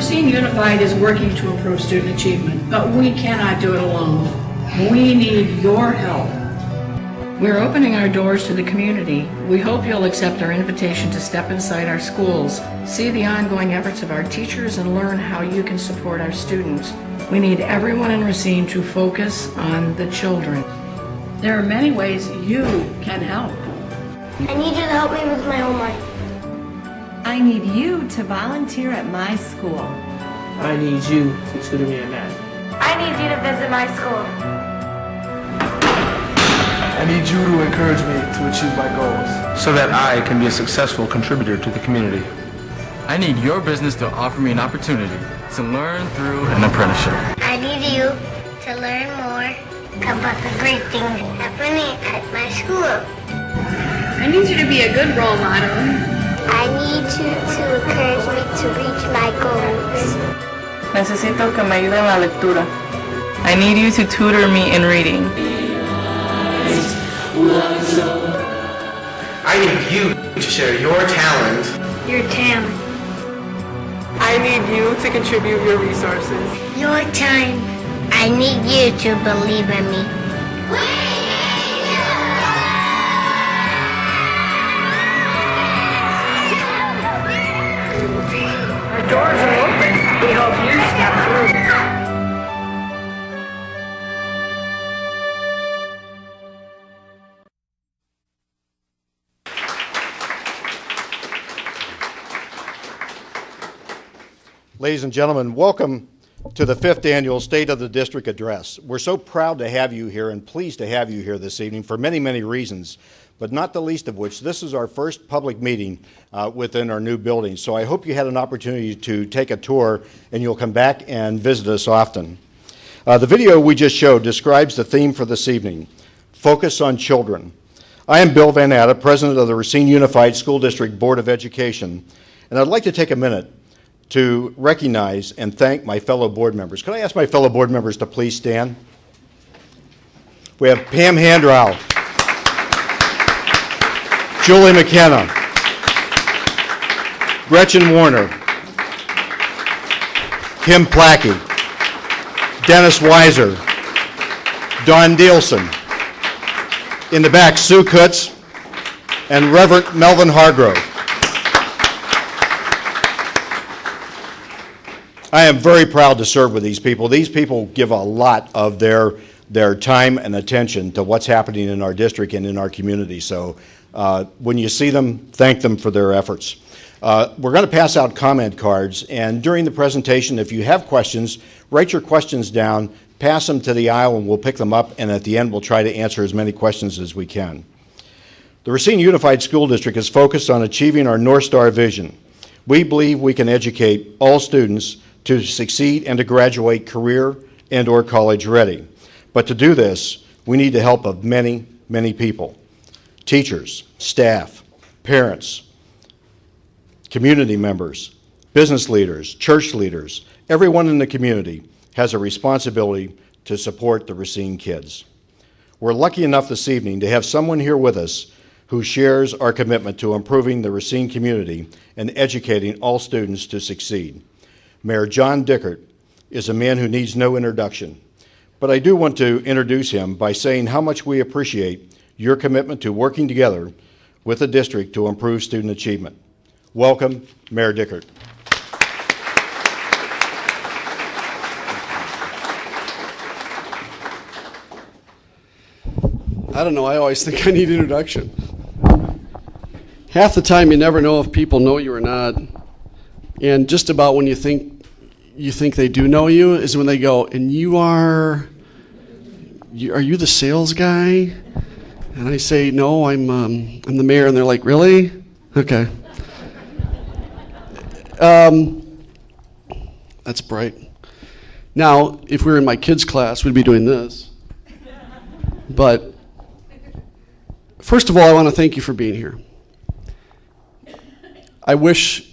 Racine Unified is working to improve student achievement, but we cannot do it alone. We need your help. We're opening our doors to the community. We hope you'll accept our invitation to step inside our schools, see the ongoing efforts of our teachers, and learn how you can support our students. We need everyone in Racine to focus on the children. There are many ways you can help. I need you to help me with my homework. I need you to volunteer at my school. I need you to tutor me in math. I need you to visit my school. I need you to encourage me to achieve my goals, so that I can be a successful contributor to the community. I need your business to offer me an opportunity to learn through an apprenticeship. I need you to learn more about the great things happening at my school. I need you to be a good role model. I need you to encourage me to reach my goals. Necesito que me ayude en la lectura. I need you to tutor me in reading. I need you to share your talent. Your talent. I need you to contribute your resources. Your time. I need you to believe in me. Our doors are open. We hope you step through. Ladies and gentlemen, welcome to the 5th Annual State of the District Address. We're so proud to have you here and pleased to have you here this evening for many, many reasons, but not the least of which, this is our first public meeting within our new building. So I hope you had an opportunity to take a tour and you'll come back and visit us often. The video we just showed describes the theme for this evening, Focus on Children. I am Bill Van Atta, President of the Racine Unified School District Board of Education, and I'd like to take a minute to recognize and thank my fellow board members. Can I ask my fellow board members to please stand? We have Pam Handrow, Julie McKenna, Gretchen Warner, Kim Plackey, Dennis Weiser, Don Dielson. In the back, Sue Kutz and Reverend Melvin Hargrove. I am very proud to serve with these people. These people give a lot of their time and attention to what's happening in our district and in our community. So when you see them, thank them for their efforts. We're going to pass out comment cards, and during the presentation, if you have questions, write your questions down, pass them to the aisle, and we'll pick them up, and at the end, we'll try to answer as many questions as we can. The Racine Unified School District is focused on achieving our North Star vision. We believe we can educate all students to succeed and to graduate career and or college ready. But to do this, we need the help of many, many people. Teachers, staff, parents, community members, business leaders, church leaders, everyone in the community has a responsibility to support the Racine kids. We're lucky enough this evening to have someone here with us who shares our commitment to improving the Racine community and educating all students to succeed. Mayor John Dickert is a man who needs no introduction, but I do want to introduce him by saying how much we appreciate your commitment to working together with the district to improve student achievement. Welcome, Mayor Dickert. I don't know, I always think I need introduction. Half the time you never know if people know you or not, and just about when you think they do know you is when they go, and are you the sales guy? And I say, no, I'm the mayor, and they're like, really? Okay. That's bright. Now, if we were in my kids' class, we'd be doing this. But first of all, I want to thank you for being here. I wish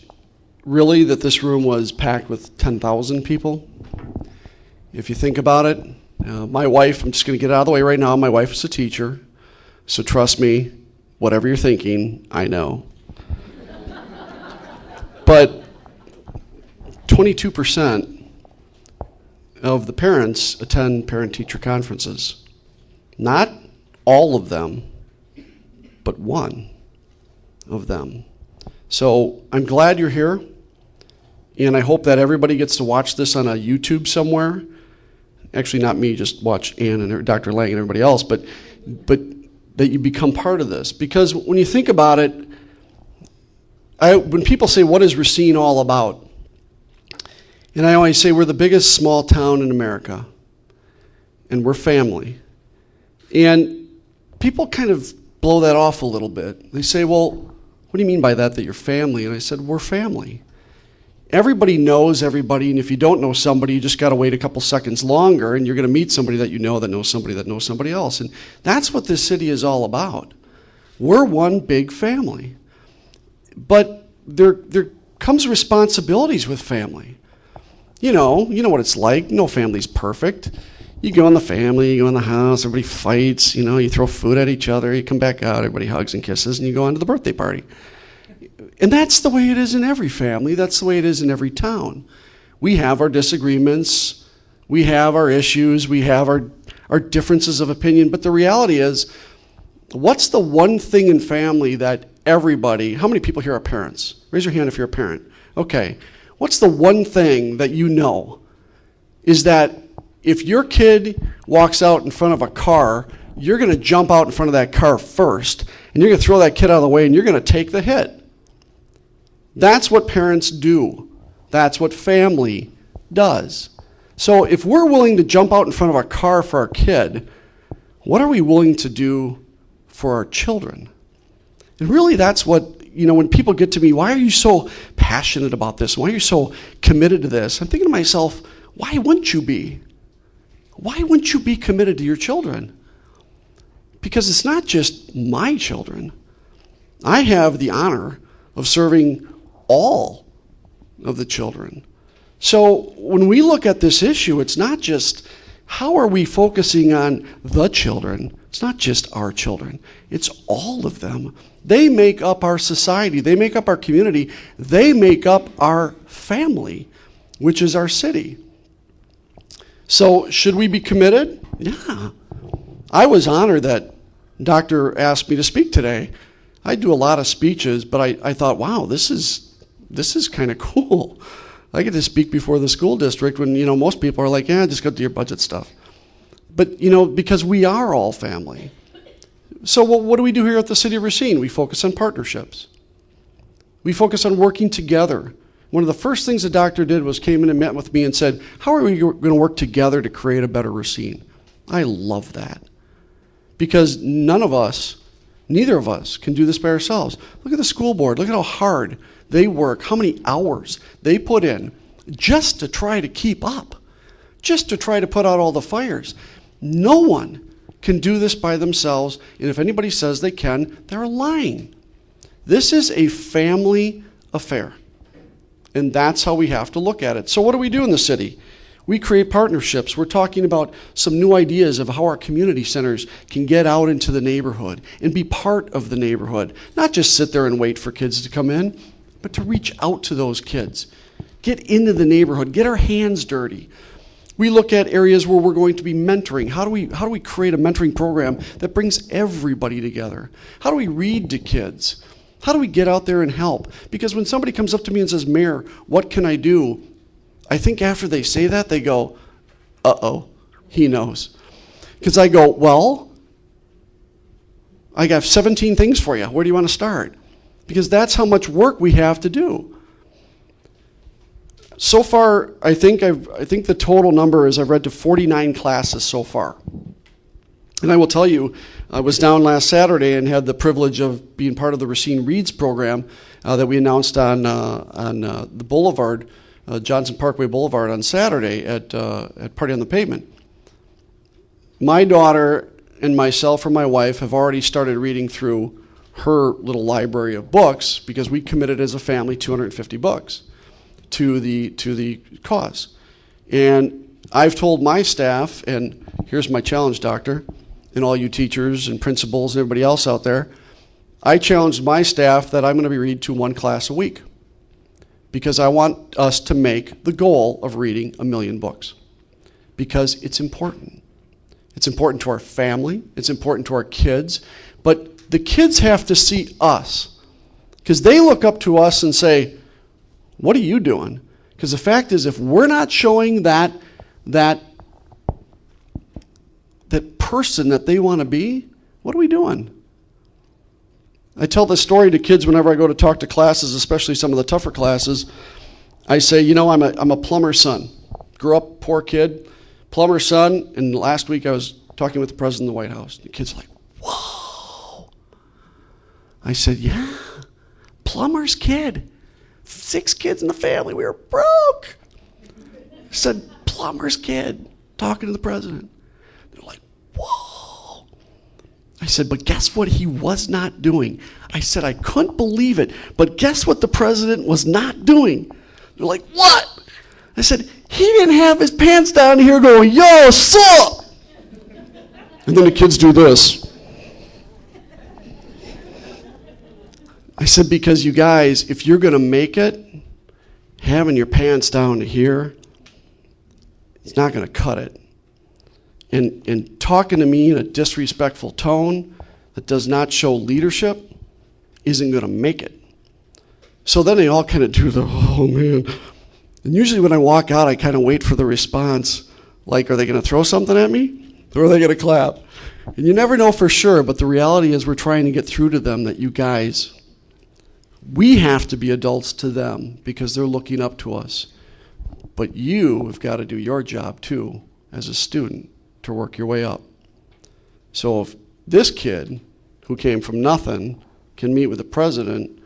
really that this room was packed with 10,000 people. If you think about it, my wife, I'm just going to get out of the way right now, my wife is a teacher, so trust me, whatever you're thinking, I know. But 22% of the parents attend parent-teacher conferences. Not all of them, but one of them. So I'm glad you're here, and I hope that everybody gets to watch this on a YouTube somewhere. Actually, not me, just watch Ann and Dr. Lang and everybody else, but that you become part of this. Because when you think about it, when people say, what is Racine all about? And I always say we're the biggest small town in America, and we're family. And people kind of blow that off a little bit. They say, well, what do you mean by that you're family? And I said, we're family. Everybody knows everybody, and if you don't know somebody, you just got to wait a couple seconds longer, and you're going to meet somebody that you know that knows somebody else. And that's what this city is all about. We're one big family. But there comes responsibilities with family. You know what it's like. No family's perfect. You go in the family, you go in the house, everybody fights, you throw food at each other, you come back out, everybody hugs and kisses, and you go on to the birthday party. And that's the way it is in every family. That's the way it is in every town. We have our disagreements. We have our issues. We have our differences of opinion. But the reality is, what's the one thing in family that everybody, how many people here are parents? Raise your hand if you're a parent. Okay. What's the one thing that you know is that if your kid walks out in front of a car, you're going to jump out in front of that car first, and you're going to throw that kid out of the way, and you're going to take the hit. That's what parents do. That's what family does. So if we're willing to jump out in front of a car for our kid, what are we willing to do for our children? And really that's what, when people get to me, why are you so passionate about this? Why are you so committed to this? I'm thinking to myself, why wouldn't you be? Why wouldn't you be committed to your children? Because it's not just my children. I have the honor of serving all of the children. So when we look at this issue, it's not just how are we focusing on the children. It's not just our children. It's all of them. They make up our society. They make up our community. They make up our family, which is our city. So should we be committed? Yeah. I was honored that Doctor asked me to speak today. I do a lot of speeches, but I thought, wow, this is kind of cool. I get to speak before the school district when, most people are like, yeah, just go do your budget stuff. But, because we are all family. So what do we do here at the City of Racine? We focus on partnerships. We focus on working together. One of the first things the doctor did was came in and met with me and said, how are we going to work together to create a better Racine? I love that. Because neither of us can do this by ourselves. Look at the school board. Look at how hard they work, how many hours they put in just to try to keep up, just to try to put out all the fires. No one can do this by themselves, and if anybody says they can, they're lying. This is a family affair, and that's how we have to look at it. So what do we do in the city? We create partnerships. We're talking about some new ideas of how our community centers can get out into the neighborhood and be part of the neighborhood, not just sit there and wait for kids to come in, but to reach out to those kids. Get into the neighborhood, get our hands dirty. We look at areas where we're going to be mentoring. How do we create a mentoring program that brings everybody together? How do we read to kids? How do we get out there and help? Because when somebody comes up to me and says, Mayor, what can I do? I think after they say that, they go, uh-oh, he knows. Because I go, well, I got 17 things for you. Where do you want to start? Because that's how much work we have to do. So far, I think the total number is I've read to 49 classes so far. And I will tell you, I was down last Saturday and had the privilege of being part of the Racine Reads program that we announced on the Boulevard, Johnson Parkway Boulevard on Saturday at Party on the Pavement. My daughter and myself or my wife have already started reading through her little library of books because we committed as a family 250 books to the cause. And I've told my staff, and here's my challenge, Doctor, and all you teachers and principals and everybody else out there, I challenged my staff that I'm going to be reading to one class a week. because I want us to make the goal of reading 1 million books, because it's important. It's important to our family. It's important to our kids. But the kids have to see us, because they look up to us and say, what are you doing? Because the fact is, if we're not showing that person that they want to be, what are we doing? I tell this story to kids whenever I go to talk to classes, especially some of the tougher classes. I say, you know, I'm a plumber's son. Grew up poor kid, plumber's son, and last week I was talking with the president of the White House. The kids are like, whoa. I said, yeah, plumber's kid. 6 kids in the family. We were broke. I said, plumber's kid, talking to the president. They're like, whoa. I said, but guess what he was not doing? I said, I couldn't believe it, but guess what the president was not doing? They're like, what? I said, he didn't have his pants down here going, yo, sup? And then the kids do this. I said, because you guys, if you're going to make it, having your pants down to here, it's not going to cut it. And talking to me in a disrespectful tone that does not show leadership isn't going to make it. So then they all kind of do the, oh man. And usually when I walk out, I kind of wait for the response. Like, are they going to throw something at me? Or are they going to clap? And you never know for sure, but the reality is we're trying to get through to them that you guys, we have to be adults to them because they're looking up to us. But you have got to do your job too as a student to work your way up. So if this kid who came from nothing can meet with the president,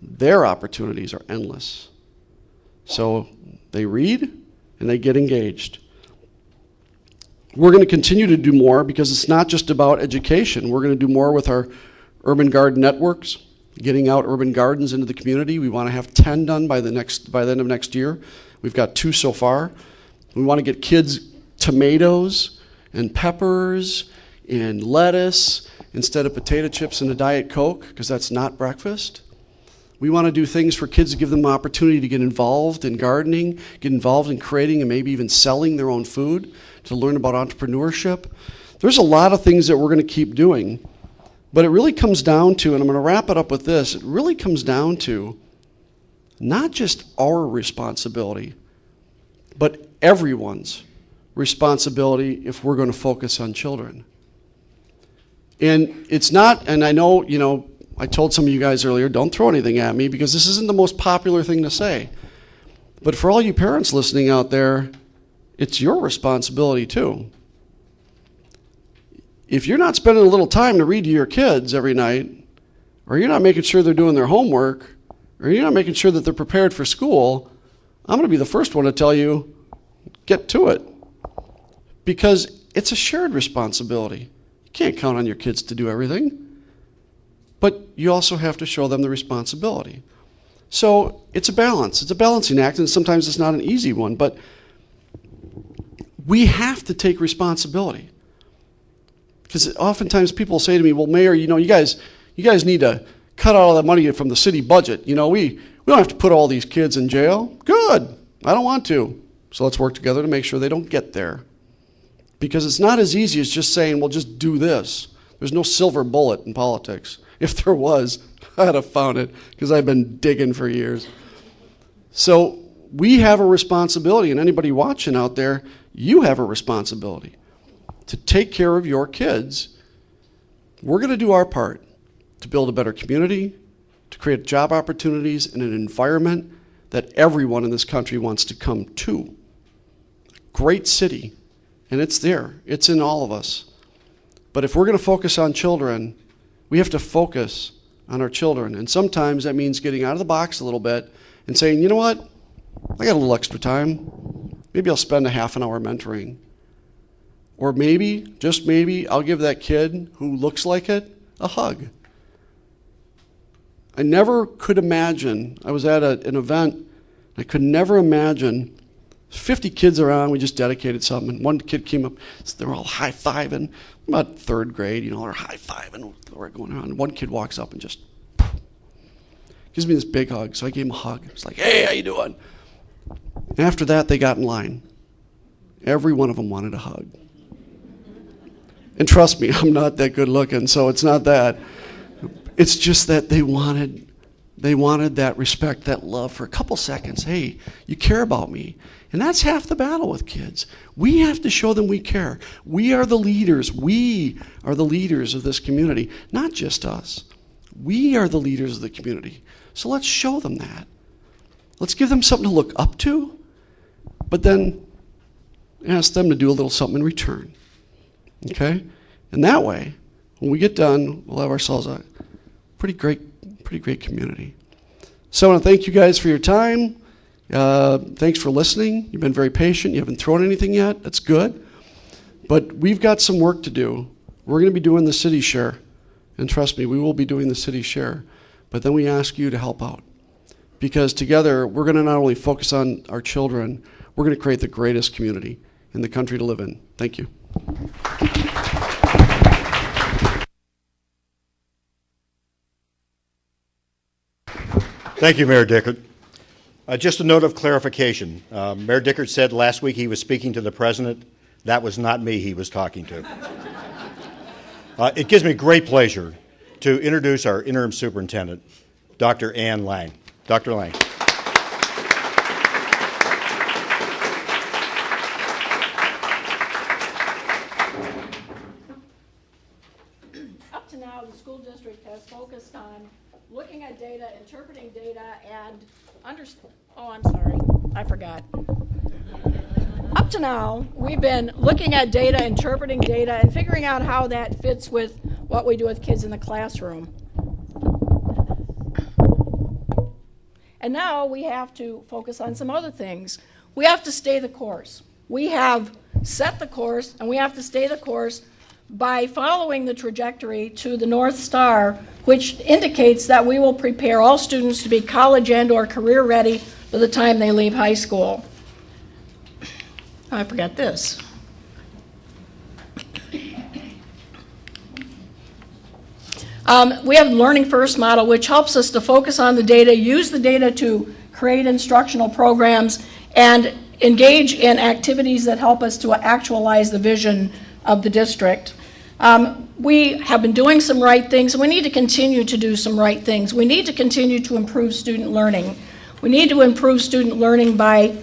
their opportunities are endless. So they read and they get engaged. We're going to continue to do more because it's not just about education. We're going to do more with our urban garden networks, getting out urban gardens into the community. We want to have 10 done by the end of next year. We've got 2 so far. We want to get kids tomatoes and peppers and lettuce instead of potato chips and a Diet Coke, because that's not breakfast. We want to do things for kids to give them an opportunity to get involved in gardening, get involved in creating and maybe even selling their own food, to learn about entrepreneurship. There's a lot of things that we're going to keep doing. But it really comes down to, and I'm going to wrap it up with this, it really comes down to not just our responsibility, but everyone's responsibility if we're going to focus on children. And it's not, and I know, you know, I told some of you guys earlier, don't throw anything at me because this isn't the most popular thing to say. But for all you parents listening out there, it's your responsibility too. If you're not spending a little time to read to your kids every night, or you're not making sure they're doing their homework, or you're not making sure that they're prepared for school, I'm going to be the first one to tell you, get to it. Because it's a shared responsibility. You can't count on your kids to do everything. But you also have to show them the responsibility. So it's a balance. It's a balancing act, and sometimes it's not an easy one, but we have to take responsibility. Because oftentimes people say to me, well, Mayor, you know, you guys need to cut out all that money from the city budget. You know, we don't have to put all these kids in jail. Good. I don't want to. So let's work together to make sure they don't get there. Because it's not as easy as just saying, well, just do this. There's no silver bullet in politics. If there was, I'd have found it because I've been digging for years. So we have a responsibility, and anybody watching out there, you have a responsibility to take care of your kids. We're going to do our part to build a better community, to create job opportunities in an environment that everyone in this country wants to come to. Great city, and it's there. It's in all of us. But if we're going to focus on children, we have to focus on our children. And sometimes that means getting out of the box a little bit and saying, you know what? I got a little extra time. Maybe I'll spend a half an hour mentoring. Or maybe, just maybe, I'll give that kid who looks like it a hug. I never could imagine, I was at an event, I could never imagine 50 kids around, we just dedicated something, and one kid came up, so they were all high-fiving, about 3rd grade, you know, they're high-fiving, we're going around, and one kid walks up and just, Gives me this big hug. So I gave him a hug. It's like, hey, how you doing? And after that, they got in line. Every one of them wanted a hug. And trust me, I'm not that good looking, so it's not that. It's just that they wanted that respect, that love for a couple seconds. Hey, you care about me. And that's half the battle with kids. We have to show them we care. We are the leaders. We are the leaders of this community, not just us. We are the leaders of the community. So let's show them that. Let's give them something to look up to, but then ask them to do a little something in return. Okay? And that way, when we get done, we'll have ourselves a pretty great community. So I want to thank you guys for your time. Thanks for listening. You've been very patient. You haven't thrown anything yet. That's good. But we've got some work to do. We're going to be doing the city share. And trust me, we will be doing the city share. But then we ask you to help out. Because together, we're going to not only focus on our children, we're going to create the greatest community in the country to live in. Thank you. Thank you, Mayor Dickert. Just a note of clarification. Mayor Dickert said last week he was speaking to the president. That was not me he was talking to. It gives me great pleasure to introduce our interim superintendent, Dr. Ann Lang. Dr. Lang. Up to now, the school district has focused on looking at data, interpreting data, and Up to now, we've been looking at data, interpreting data, and figuring out how that fits with what we do with kids in the classroom. And now we have to focus on some other things. We have to stay the course. We have set the course, and we have to stay the course by following the trajectory to the North Star, which indicates that we will prepare all students to be college and/or career ready by the time they leave high school. I forgot this. We have the Learning First model, which helps us to focus on the data, use the data to create instructional programs, and engage in activities that help us to actualize the vision of the district. We have been doing some right things, and we need to continue to do some right things. We need to continue to improve student learning. We need to improve student learning by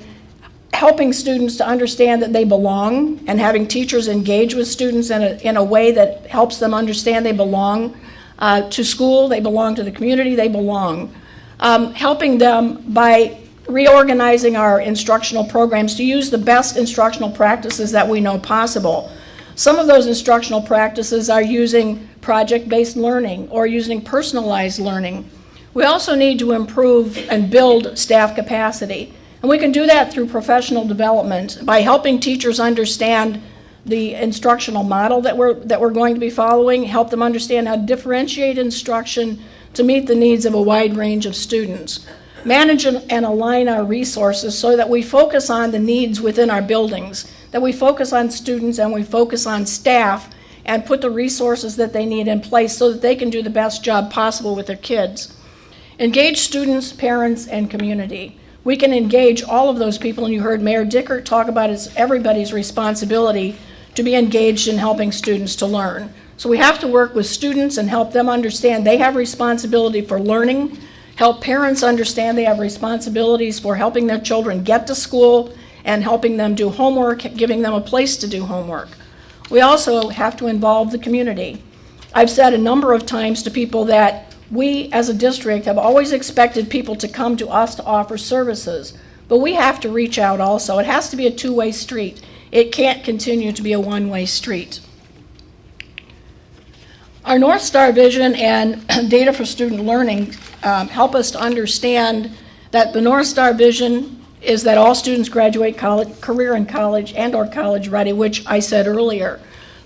helping students to understand that they belong and having teachers engage with students in a way that helps them understand they belong to school, they belong to the community, they belong. Helping them by reorganizing our instructional programs to use the best instructional practices that we know possible. Some of those instructional practices are using project-based learning or using personalized learning. We also need to improve and build staff capacity. And we can do that through professional development by helping teachers understand the instructional model that we're going to be following, help them understand how to differentiate instruction to meet the needs of a wide range of students. Manage and align our resources so that we focus on the needs within our buildings, that we focus on students and we focus on staff and put the resources that they need in place so that they can do the best job possible with their kids. Engage students, parents, and community. We can engage all of those people, and you heard Mayor Dickert talk about it's everybody's responsibility to be engaged in helping students to learn. So we have to work with students and help them understand they have responsibility for learning, help parents understand they have responsibilities for helping their children get to school and helping them do homework, giving them a place to do homework. We also have to involve the community. I've said a number of times to people that we as a district have always expected people to come to us to offer services, but we have to reach out also. It has to be a two-way street. It can't continue to be a one-way street. Our North Star vision and data for student learning help us to understand that the North Star vision is that all students graduate college, career in college and/or college ready, which I said earlier.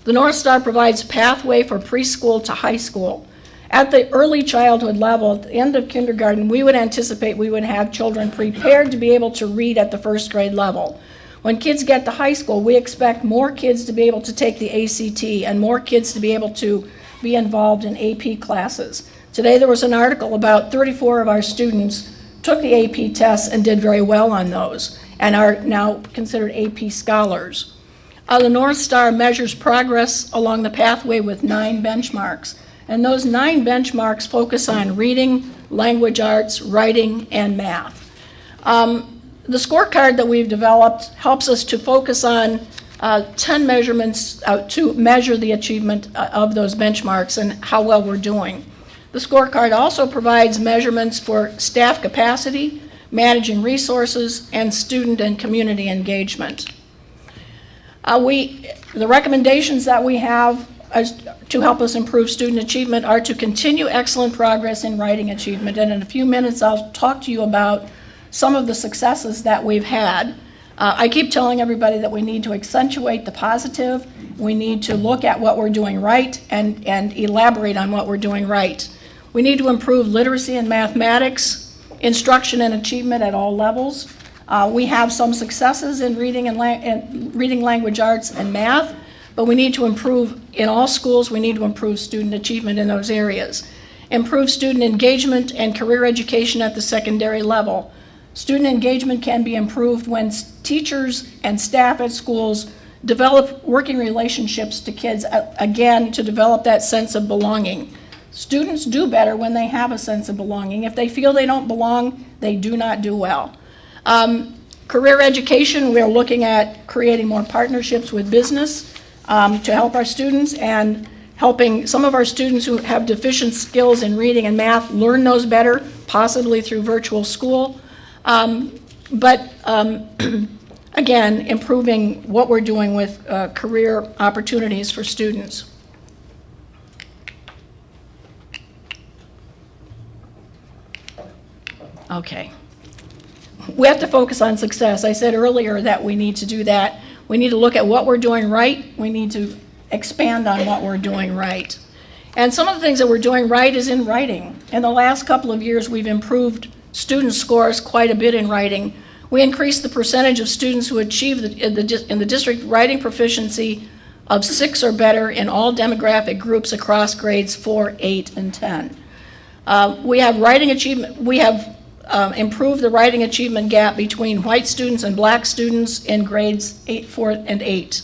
The North Star provides a pathway for preschool to high school. At the early childhood level, at the end of kindergarten, we would anticipate we would have children prepared to be able to read at the first grade level. When kids get to high school, we expect more kids to be able to take the ACT and more kids to be able to be involved in AP classes. Today there was an article about 34 of our students took the AP tests and did very well on those and are now considered AP scholars. The North Star measures progress along the pathway with 9 benchmarks. And those 9 benchmarks focus on reading, language arts, writing, and math. The scorecard that we've developed helps us to focus on 10 measurements to measure the achievement of those benchmarks and how well we're doing. The scorecard also provides measurements for staff capacity, managing resources, and student and community engagement. The recommendations that we have to help us improve student achievement are to continue excellent progress in writing achievement. And in a few minutes, I'll talk to you about some of the successes that we've had. I keep telling everybody that we need to accentuate the positive. We need to look at what we're doing right and elaborate on what we're doing right. We need to improve literacy in mathematics, instruction and achievement at all levels. We have some successes in reading and reading, language arts, and math, but we need to improve in all schools. We need to improve student achievement in those areas. Improve student engagement and career education at the secondary level. Student engagement can be improved when teachers and staff at schools develop working relationships to kids, again, to develop that sense of belonging. Students do better when they have a sense of belonging. If they feel they don't belong, they do not do well. Career education, we're looking at creating more partnerships with business to help our students and helping some of our students who have deficient skills in reading and math learn those better, possibly through virtual school. Again, improving what we're doing with career opportunities for students. Okay. We have to focus on success. I said earlier that we need to do that. We need to look at what we're doing right. We need to expand on what we're doing right. And some of the things that we're doing right is in writing. In the last couple of years, we've improved student scores quite a bit in writing. We increased the percentage of students who achieve in the district writing proficiency of 6 or better in all demographic groups across grades 4, 8, and 10. We have writing achievement. We have improved the writing achievement gap between white students and black students in grades 8, 4, and 8.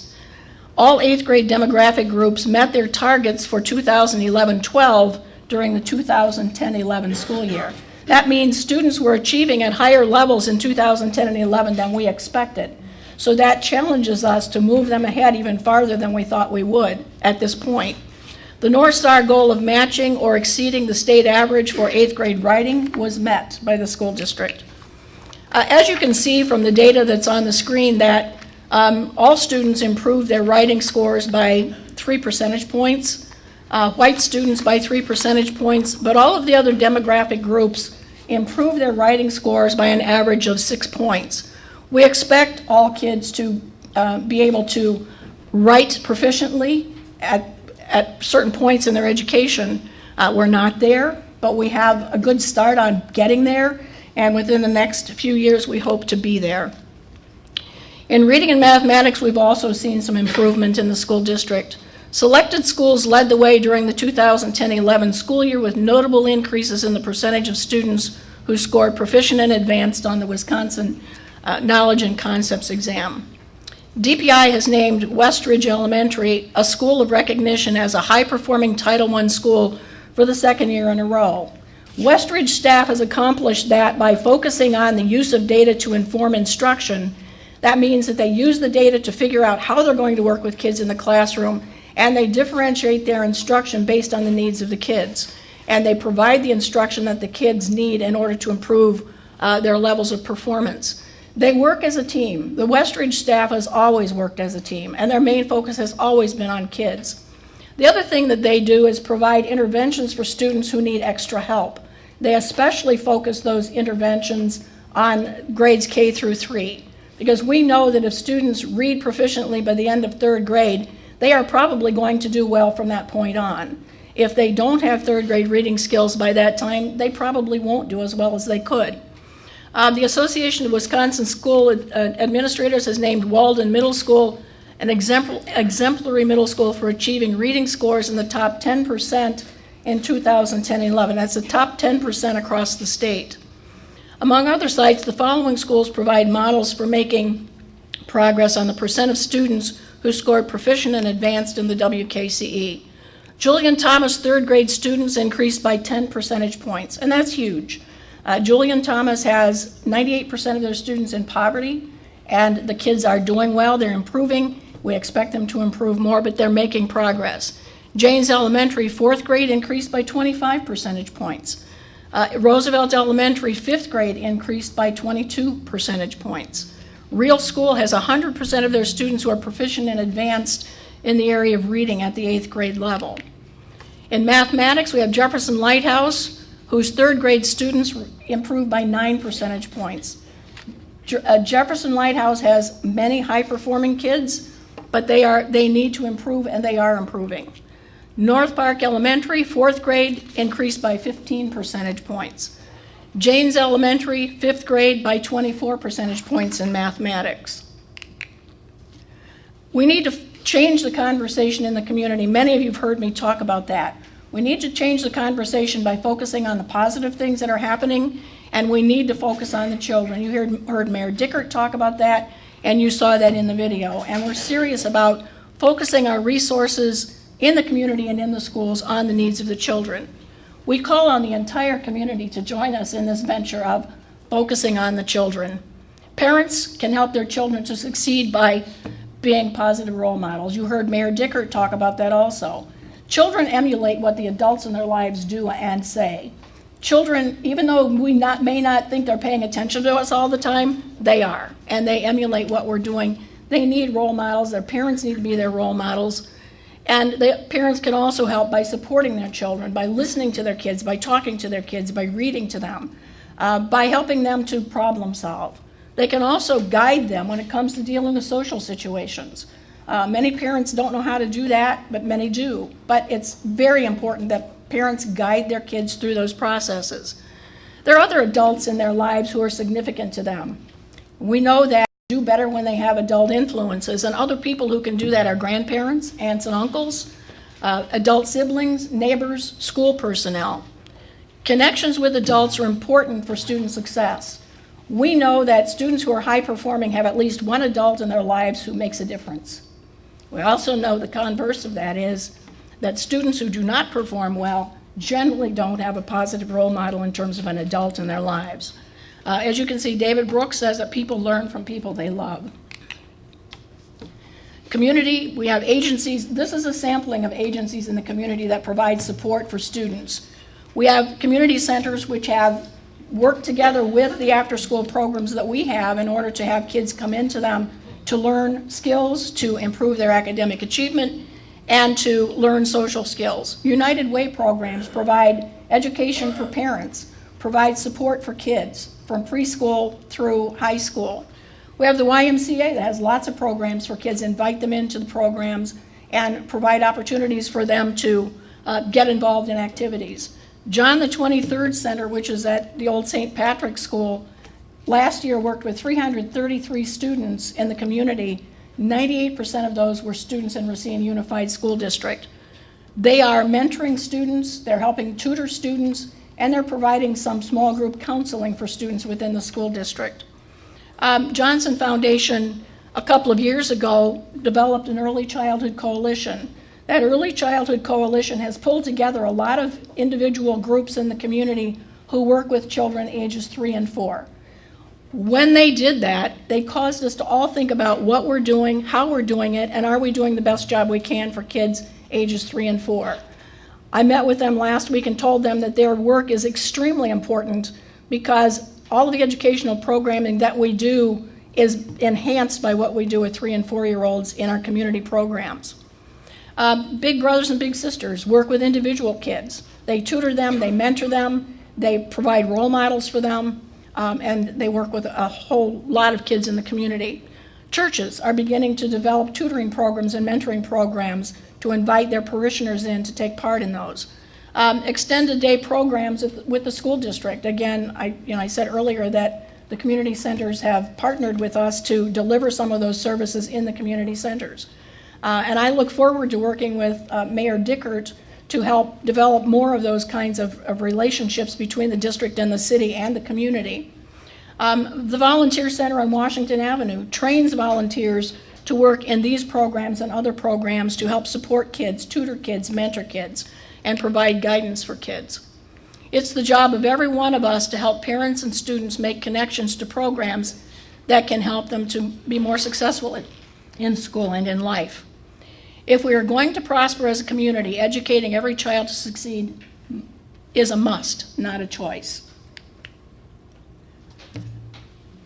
All 8th grade demographic groups met their targets for 2011-12 during the 2010-11 school year. That means students were achieving at higher levels in 2010 and 11 than we expected. So that challenges us to move them ahead even farther than we thought we would at this point. The North Star goal of matching or exceeding the state average for 8th grade writing was met by the school district. As you can see from the data that's on the screen, that all students improved their writing scores by 3 percentage points, white students by 3 percentage points, but all of the other demographic groups improved their writing scores by an average of 6 points. We expect all kids to be able to write proficiently at certain points in their education. We're not there, but we have a good start on getting there, and within the next few years we hope to be there. In reading and mathematics, we've also seen some improvement in the school district. Selected schools led the way during the 2010-11 school year with notable increases in the percentage of students who scored proficient and advanced on the Wisconsin Knowledge and Concepts exam. DPI has named Westridge Elementary a school of recognition as a high-performing Title I school for the 2nd year in a row. Westridge staff has accomplished that by focusing on the use of data to inform instruction. That means that they use the data to figure out how they're going to work with kids in the classroom, and they differentiate their instruction based on the needs of the kids. And they provide the instruction that the kids need in order to improve their levels of performance. They work as a team. The Westridge staff has always worked as a team, and their main focus has always been on kids. The other thing that they do is provide interventions for students who need extra help. They especially focus those interventions on grades K through 3, because we know that if students read proficiently by the end of 3rd grade, they are probably going to do well from that point on. If they don't have 3rd grade reading skills by that time, they probably won't do as well as they could. The Association of Wisconsin School Administrators has named Walden Middle School an exemplary middle school for achieving reading scores in the top 10% in 2010-11. That's the top 10% across the state. Among other sites, the following schools provide models for making progress on the percent of students who scored proficient and advanced in the WKCE. Julian Thomas third grade students increased by 10 percentage points, and that's huge. Julian Thomas has 98% of their students in poverty, and the kids are doing well, they're improving. We expect them to improve more, but they're making progress. Janes Elementary, fourth grade, increased by 25 percentage points. Roosevelt Elementary, fifth grade, increased by 22 percentage points. Real School has 100% of their students who are proficient and advanced in the area of reading at the 8th grade level. In mathematics, we have Jefferson Lighthouse, whose third grade students improved by 9 percentage points. Jefferson Lighthouse has many high-performing kids, but they need to improve, and they are improving. North Park Elementary, fourth grade, increased by 15 percentage points. Janes Elementary, fifth grade, by 24 percentage points in mathematics. We need to change the conversation in the community. Many of you have heard me talk about that. We need to change the conversation by focusing on the positive things that are happening, and we need to focus on the children. You heard Mayor Dickert talk about that, and you saw that in the video. And we're serious about focusing our resources in the community and in the schools on the needs of the children. We call on the entire community to join us in this venture of focusing on the children. Parents can help their children to succeed by being positive role models. You heard Mayor Dickert talk about that also. Children emulate what the adults in their lives do and say. Children, even though we may not think they're paying attention to us all the time, they are, and they emulate what we're doing. They need role models. Their parents need to be their role models. And the parents can also help by supporting their children, by listening to their kids, by talking to their kids, by reading to them, by helping them to problem solve. They can also guide them when it comes to dealing with social situations. Many parents don't know how to do that, but many do. But it's very important that parents guide their kids through those processes. There are other adults in their lives who are significant to them. We know that do better when they have adult influences, and other people who can do that are grandparents, aunts and uncles, adult siblings, neighbors, school personnel. Connections with adults are important for student success. We know that students who are high performing have at least one adult in their lives who makes a difference. We also know the converse of that is that students who do not perform well generally don't have a positive role model in terms of an adult in their lives. As you can see, David Brooks says that people learn from people they love. Community, we have agencies. This is a sampling of agencies in the community that provide support for students. We have community centers which have worked together with the after-school programs that we have in order to have kids come into them to learn skills, to improve their academic achievement, and to learn social skills. United Way programs provide education for parents, provide support for kids from preschool through high school. We have the YMCA that has lots of programs for kids, invite them into the programs and provide opportunities for them to get involved in activities. John the 23rd Center, which is at the old St. Patrick's School, last year worked with 333 students in the community. 98% of those were students in Racine Unified School District. They are mentoring students, they're helping tutor students, and they're providing some small group counseling for students within the school district. Johnson Foundation, a couple of years ago, developed an early childhood coalition. That early childhood coalition has pulled together a lot of individual groups in the community who work with children ages 3 and 4. When they did that, they caused us to all think about what we're doing, how we're doing it, and are we doing the best job we can for kids ages 3 and 4. I met with them last week and told them that their work is extremely important because all of the educational programming that we do is enhanced by what we do with 3 and 4-year-olds in our community programs. Big Brothers and Big Sisters work with individual kids. They tutor them, they mentor them, they provide role models for them, and they work with a whole lot of kids in the community. Churches are beginning to develop tutoring programs and mentoring programs to invite their parishioners in to take part in those. Extended day programs with the school district. Again, I said earlier that the community centers have partnered with us to deliver some of those services in the community centers. And I look forward to working with Mayor Dickert to help develop more of those kinds of relationships between the district and the city and the community. The Volunteer Center on Washington Avenue trains volunteers to work in these programs and other programs to help support kids, tutor kids, mentor kids, and provide guidance for kids. It's the job of every one of us to help parents and students make connections to programs that can help them to be more successful in school and in life. If we are going to prosper as a community, educating every child to succeed is a must, not a choice.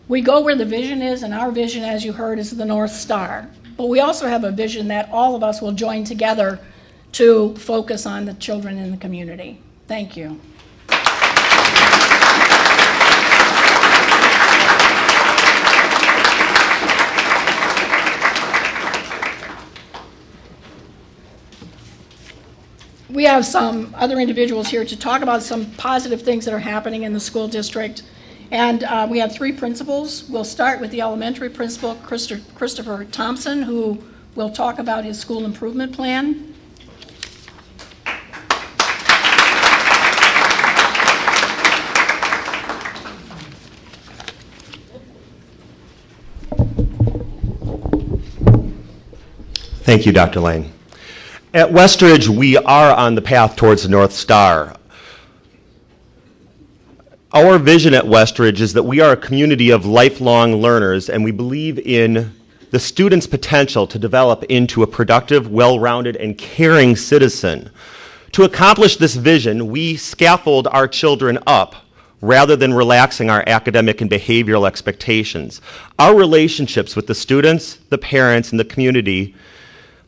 We go where the vision is, and our vision, as you heard, is the North Star. But we also have a vision that all of us will join together to focus on the children in the community. Thank you. We have some other individuals here to talk about some positive things that are happening in the school district. And we have three principals. We'll start with the elementary principal, Christopher Thompson, who will talk about his school improvement plan. Thank you, Dr. Lane. At Westridge, we are on the path towards the North Star. Our vision at Westridge is that we are a community of lifelong learners, and we believe in the student's potential to develop into a productive, well-rounded, and caring citizen. To accomplish this vision, we scaffold our children up rather than relaxing our academic and behavioral expectations. Our relationships with the students, the parents, and the community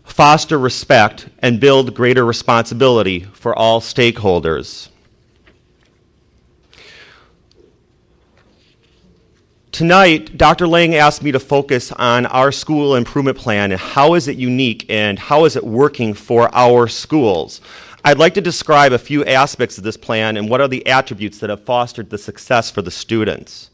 foster respect and build greater responsibility for all stakeholders. Tonight, Dr. Lang asked me to focus on our school improvement plan and how is it unique and how is it working for our schools. I'd like to describe a few aspects of this plan and what are the attributes that have fostered the success for the students.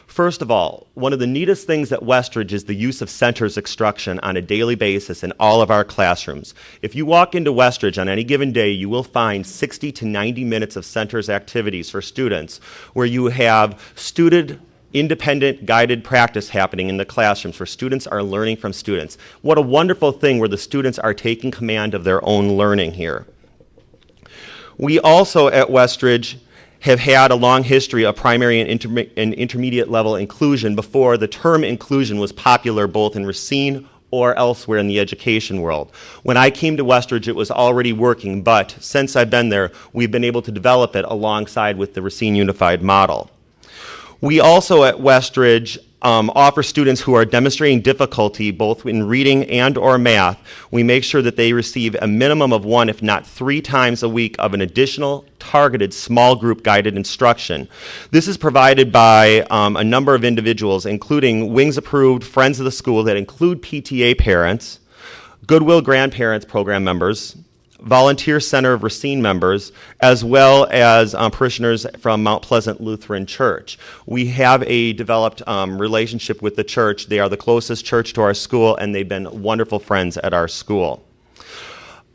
First of all, one of the neatest things at Westridge is the use of centers instruction on a daily basis in all of our classrooms. If you walk into Westridge on any given day, you will find 60 to 90 minutes of centers activities for students where you have student independent guided practice happening in the classrooms where students are learning from students. What a wonderful thing where the students are taking command of their own learning here. We also at Westridge have had a long history of primary and intermediate level inclusion before the term inclusion was popular both in Racine or elsewhere in the education world. When I came to Westridge, it was already working, but since I've been there, we've been able to develop it alongside with the Racine Unified Model. We also at Westridge offer students who are demonstrating difficulty both in reading and or math. We make sure that they receive a minimum of 1, if not 3 times a week of an additional targeted small group guided instruction. This is provided by a number of individuals, including Wings Approved Friends of the School that include PTA parents, Goodwill Grandparents Program members, Volunteer Center of Racine members, as well as parishioners from Mount Pleasant Lutheran Church. We have a developed relationship with the church. They are the closest church to our school, and they've been wonderful friends at our school.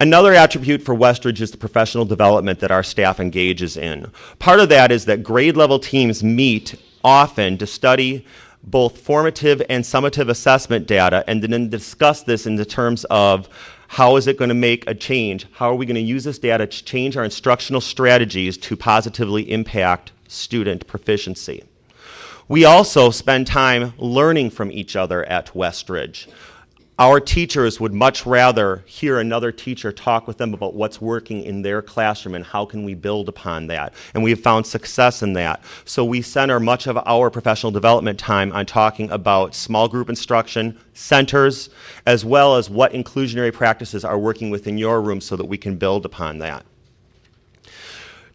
Another attribute for Westridge is the professional development that our staff engages in. Part of that is that grade level teams meet often to study both formative and summative assessment data and then discuss this in the terms of how is it going to make a change? How are we going to use this data to change our instructional strategies to positively impact student proficiency? We also spend time learning from each other at Westridge. Our teachers would much rather hear another teacher talk with them about what's working in their classroom and how can we build upon that. And we have found success in that. So we center much of our professional development time on talking about small group instruction, centers, as well as what inclusionary practices are working within your room so that we can build upon that.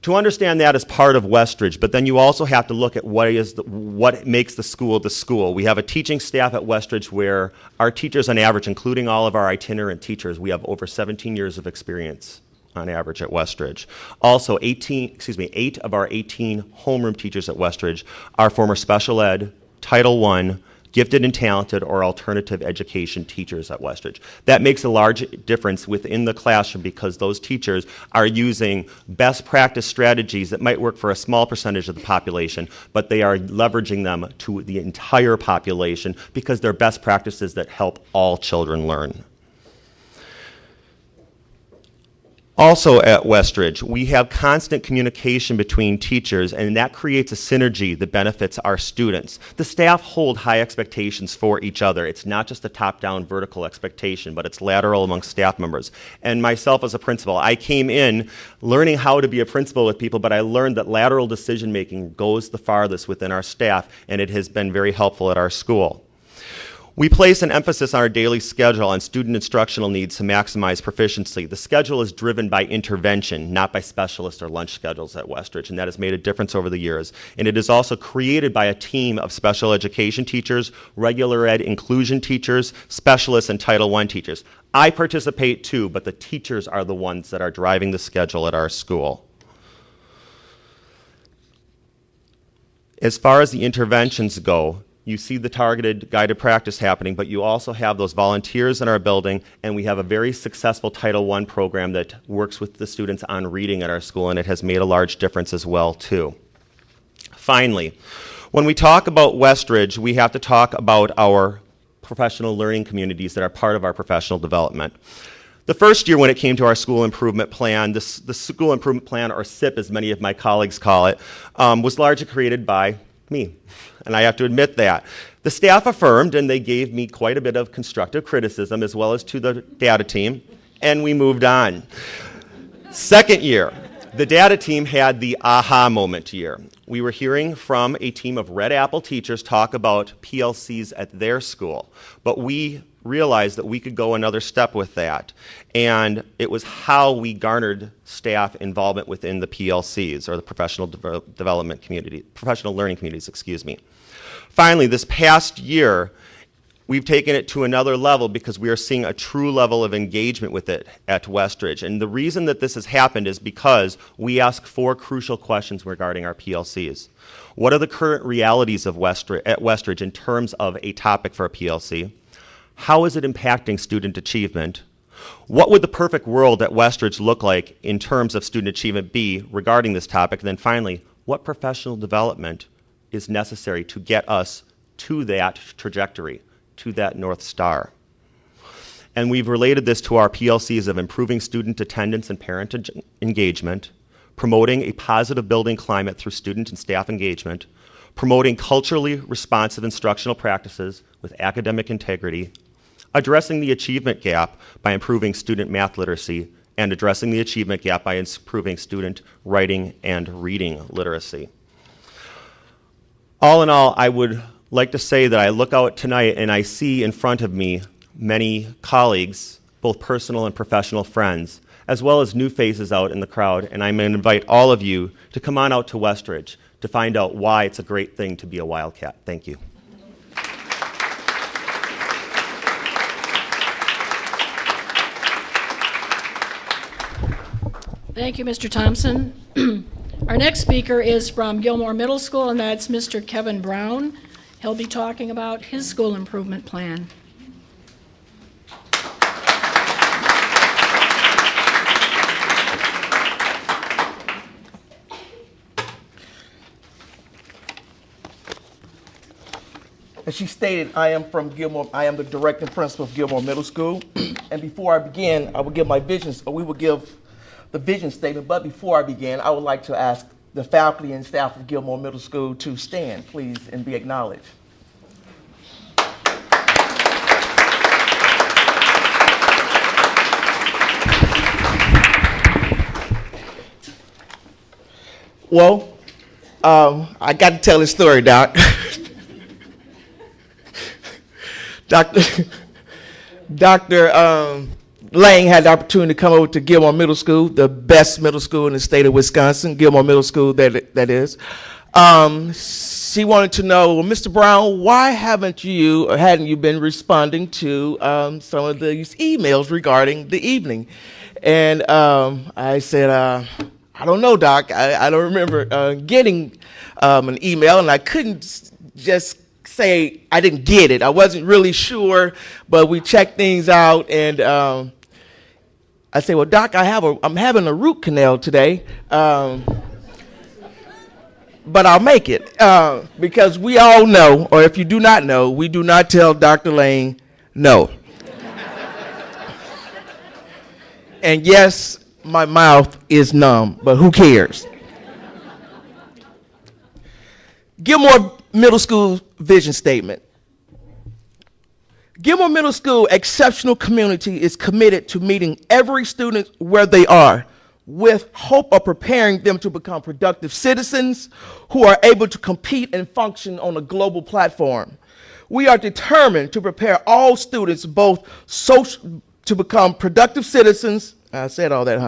To understand that as part of Westridge, but then you also have to look at what makes the school the school. We have a teaching staff at Westridge where our teachers on average, including all of our itinerant teachers, we have over 17 years of experience on average at Westridge. Also, 8 of our 18 homeroom teachers at Westridge are former special ed, Title I, gifted and talented or alternative education teachers at Westridge. That makes a large difference within the classroom because those teachers are using best practice strategies that might work for a small percentage of the population, but they are leveraging them to the entire population because they're best practices that help all children learn. Also at Westridge, we have constant communication between teachers, and that creates a synergy that benefits our students. The staff hold high expectations for each other. It's not just a top-down vertical expectation, but it's lateral among staff members. And myself as a principal, I came in learning how to be a principal with people, but I learned that lateral decision-making goes the farthest within our staff, and it has been very helpful at our school. We place an emphasis on our daily schedule on student instructional needs to maximize proficiency. The schedule is driven by intervention, not by specialist or lunch schedules at Westridge, and that has made a difference over the years. And it is also created by a team of special education teachers, regular ed inclusion teachers, specialists, and Title I teachers. I participate too, but the teachers are the ones that are driving the schedule at our school. As far as the interventions go, you see the targeted guided practice happening, but you also have those volunteers in our building, and we have a very successful Title I program that works with the students on reading at our school, and it has made a large difference as well, too. Finally, when we talk about Westridge, we have to talk about our professional learning communities that are part of our professional development. The first year when it came to our school improvement plan, the school improvement plan, or SIP as many of my colleagues call it, was largely created by me, and I have to admit that. The staff affirmed, and they gave me quite a bit of constructive criticism as well as to the data team, and we moved on. Second year, the data team had the aha moment year. We were hearing from a team of Red Apple teachers talk about PLCs at their school, but we realized that we could go another step with that, and it was how we garnered staff involvement within the PLCs, or the professional development community, professional learning communities, excuse me. Finally, this past year, we've taken it to another level because we are seeing a true level of engagement with it at Westridge. And the reason that this has happened is because we ask 4 crucial questions regarding our PLCs. What are the current realities of at Westridge in terms of a topic for a PLC? How is it impacting student achievement? What would the perfect world at Westridge look like in terms of student achievement be regarding this topic? And then finally, what professional development is necessary to get us to that trajectory, to that North Star? And we've related this to our PLCs of improving student attendance and parent engagement, promoting a positive building climate through student and staff engagement, promoting culturally responsive instructional practices with academic integrity, addressing the achievement gap by improving student math literacy, and addressing the achievement gap by improving student writing and reading literacy. All in all, I would like to say that I look out tonight and I see in front of me many colleagues, both personal and professional friends, as well as new faces out in the crowd, and I'm going to invite all of you to come on out to Westridge to find out why it's a great thing to be a Wildcat. Thank you. Thank you, Mr. Thompson. Our next speaker is from Gilmore Middle School, and that's Mr. Kevin Brown. He'll be talking about his school improvement plan. As she stated, I am from Gilmore. I am the directing principal of Gilmore Middle School. And before I begin, I will give my visions, or we will give the vision statement. But before I begin, I would like to ask the faculty and staff of Gilmore Middle School to stand, please, and be acknowledged. Well, I got to tell this story, Doc. Dr. Lang had the opportunity to come over to Gilmore Middle School, the best middle school in the state of Wisconsin, Gilmore Middle School, that is. She wanted to know, well, Mr. Brown, why hadn't you been responding to some of these emails regarding the evening? And I said, I don't know, Doc. I don't remember getting an email, and I couldn't just say I didn't get it. I wasn't really sure, but we checked things out, and I say, well, Doc, I'm having a root canal today, but I'll make it because we all know, or if you do not know, we do not tell Dr. Lane no. And yes, my mouth is numb, but who cares? Gilmore Middle School vision statement. Gilmore Middle School Exceptional Community is committed to meeting every student where they are with hope of preparing them to become productive citizens who are able to compete and function on a global platform. We are determined to prepare all students both to become productive citizens, I said all that,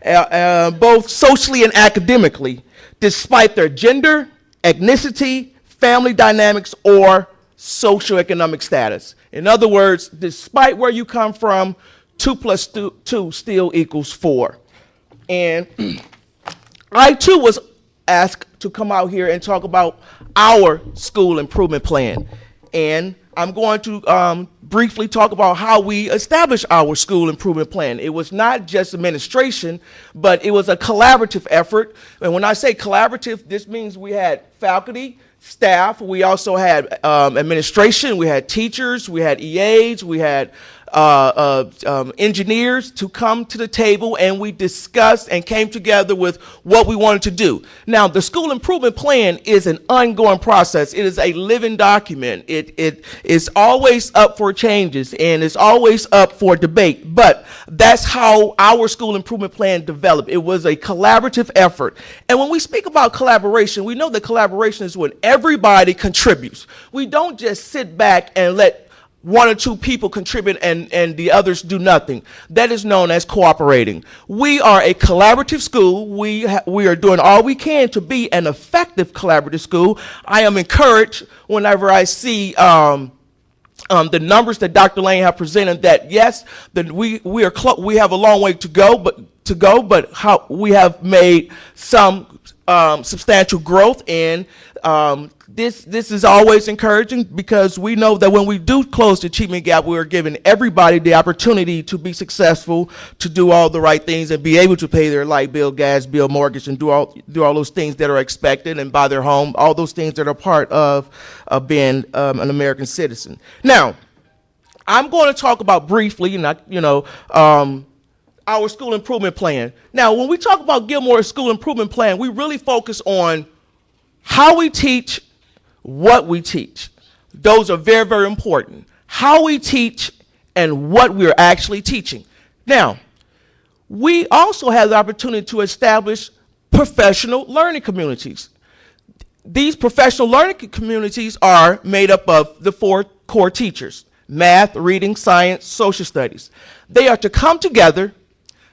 huh? Both socially and academically, despite their gender, ethnicity, family dynamics, or socioeconomic status. In other words, despite where you come from, 2 plus 2 still equals 4. And I too was asked to come out here and talk about our school improvement plan. And I'm going to briefly talk about how we established our school improvement plan. It was not just administration, but it was a collaborative effort. And when I say collaborative, this means we had faculty, staff, we also had administration, we had teachers, we had EAs, we had engineers to come to the table, and we discussed and came together with what we wanted to do. Now, the school improvement plan is an ongoing process. It is a living document. It is always up for changes, and it's always up for debate, but that's how our school improvement plan developed. It was a collaborative effort. And when we speak about collaboration, we know that collaboration is when everybody contributes. We don't just sit back and let 1 or 2 people contribute and the others do nothing. That is known as cooperating. We are a collaborative school. We are doing all we can to be an effective collaborative school. I am encouraged whenever I see the numbers that Dr. Lane have presented, that yes, that we have a long way to go, but how we have made some substantial growth, and this is always encouraging, because we know that when we do close the achievement gap, we are giving everybody the opportunity to be successful, to do all the right things, and be able to pay their light bill, gas bill, mortgage, and do all those things that are expected, and buy their home, all those things that are part of being an American citizen. Now, I'm going to talk about briefly, our school improvement plan. Now, when we talk about Gilmore's school improvement plan, we really focus on how we teach, what we teach. Those are very, very important. How we teach and what we're actually teaching. Now, we also have the opportunity to establish professional learning communities. These professional learning communities are made up of the 4 core teachers: math, reading, science, social studies. They are to come together,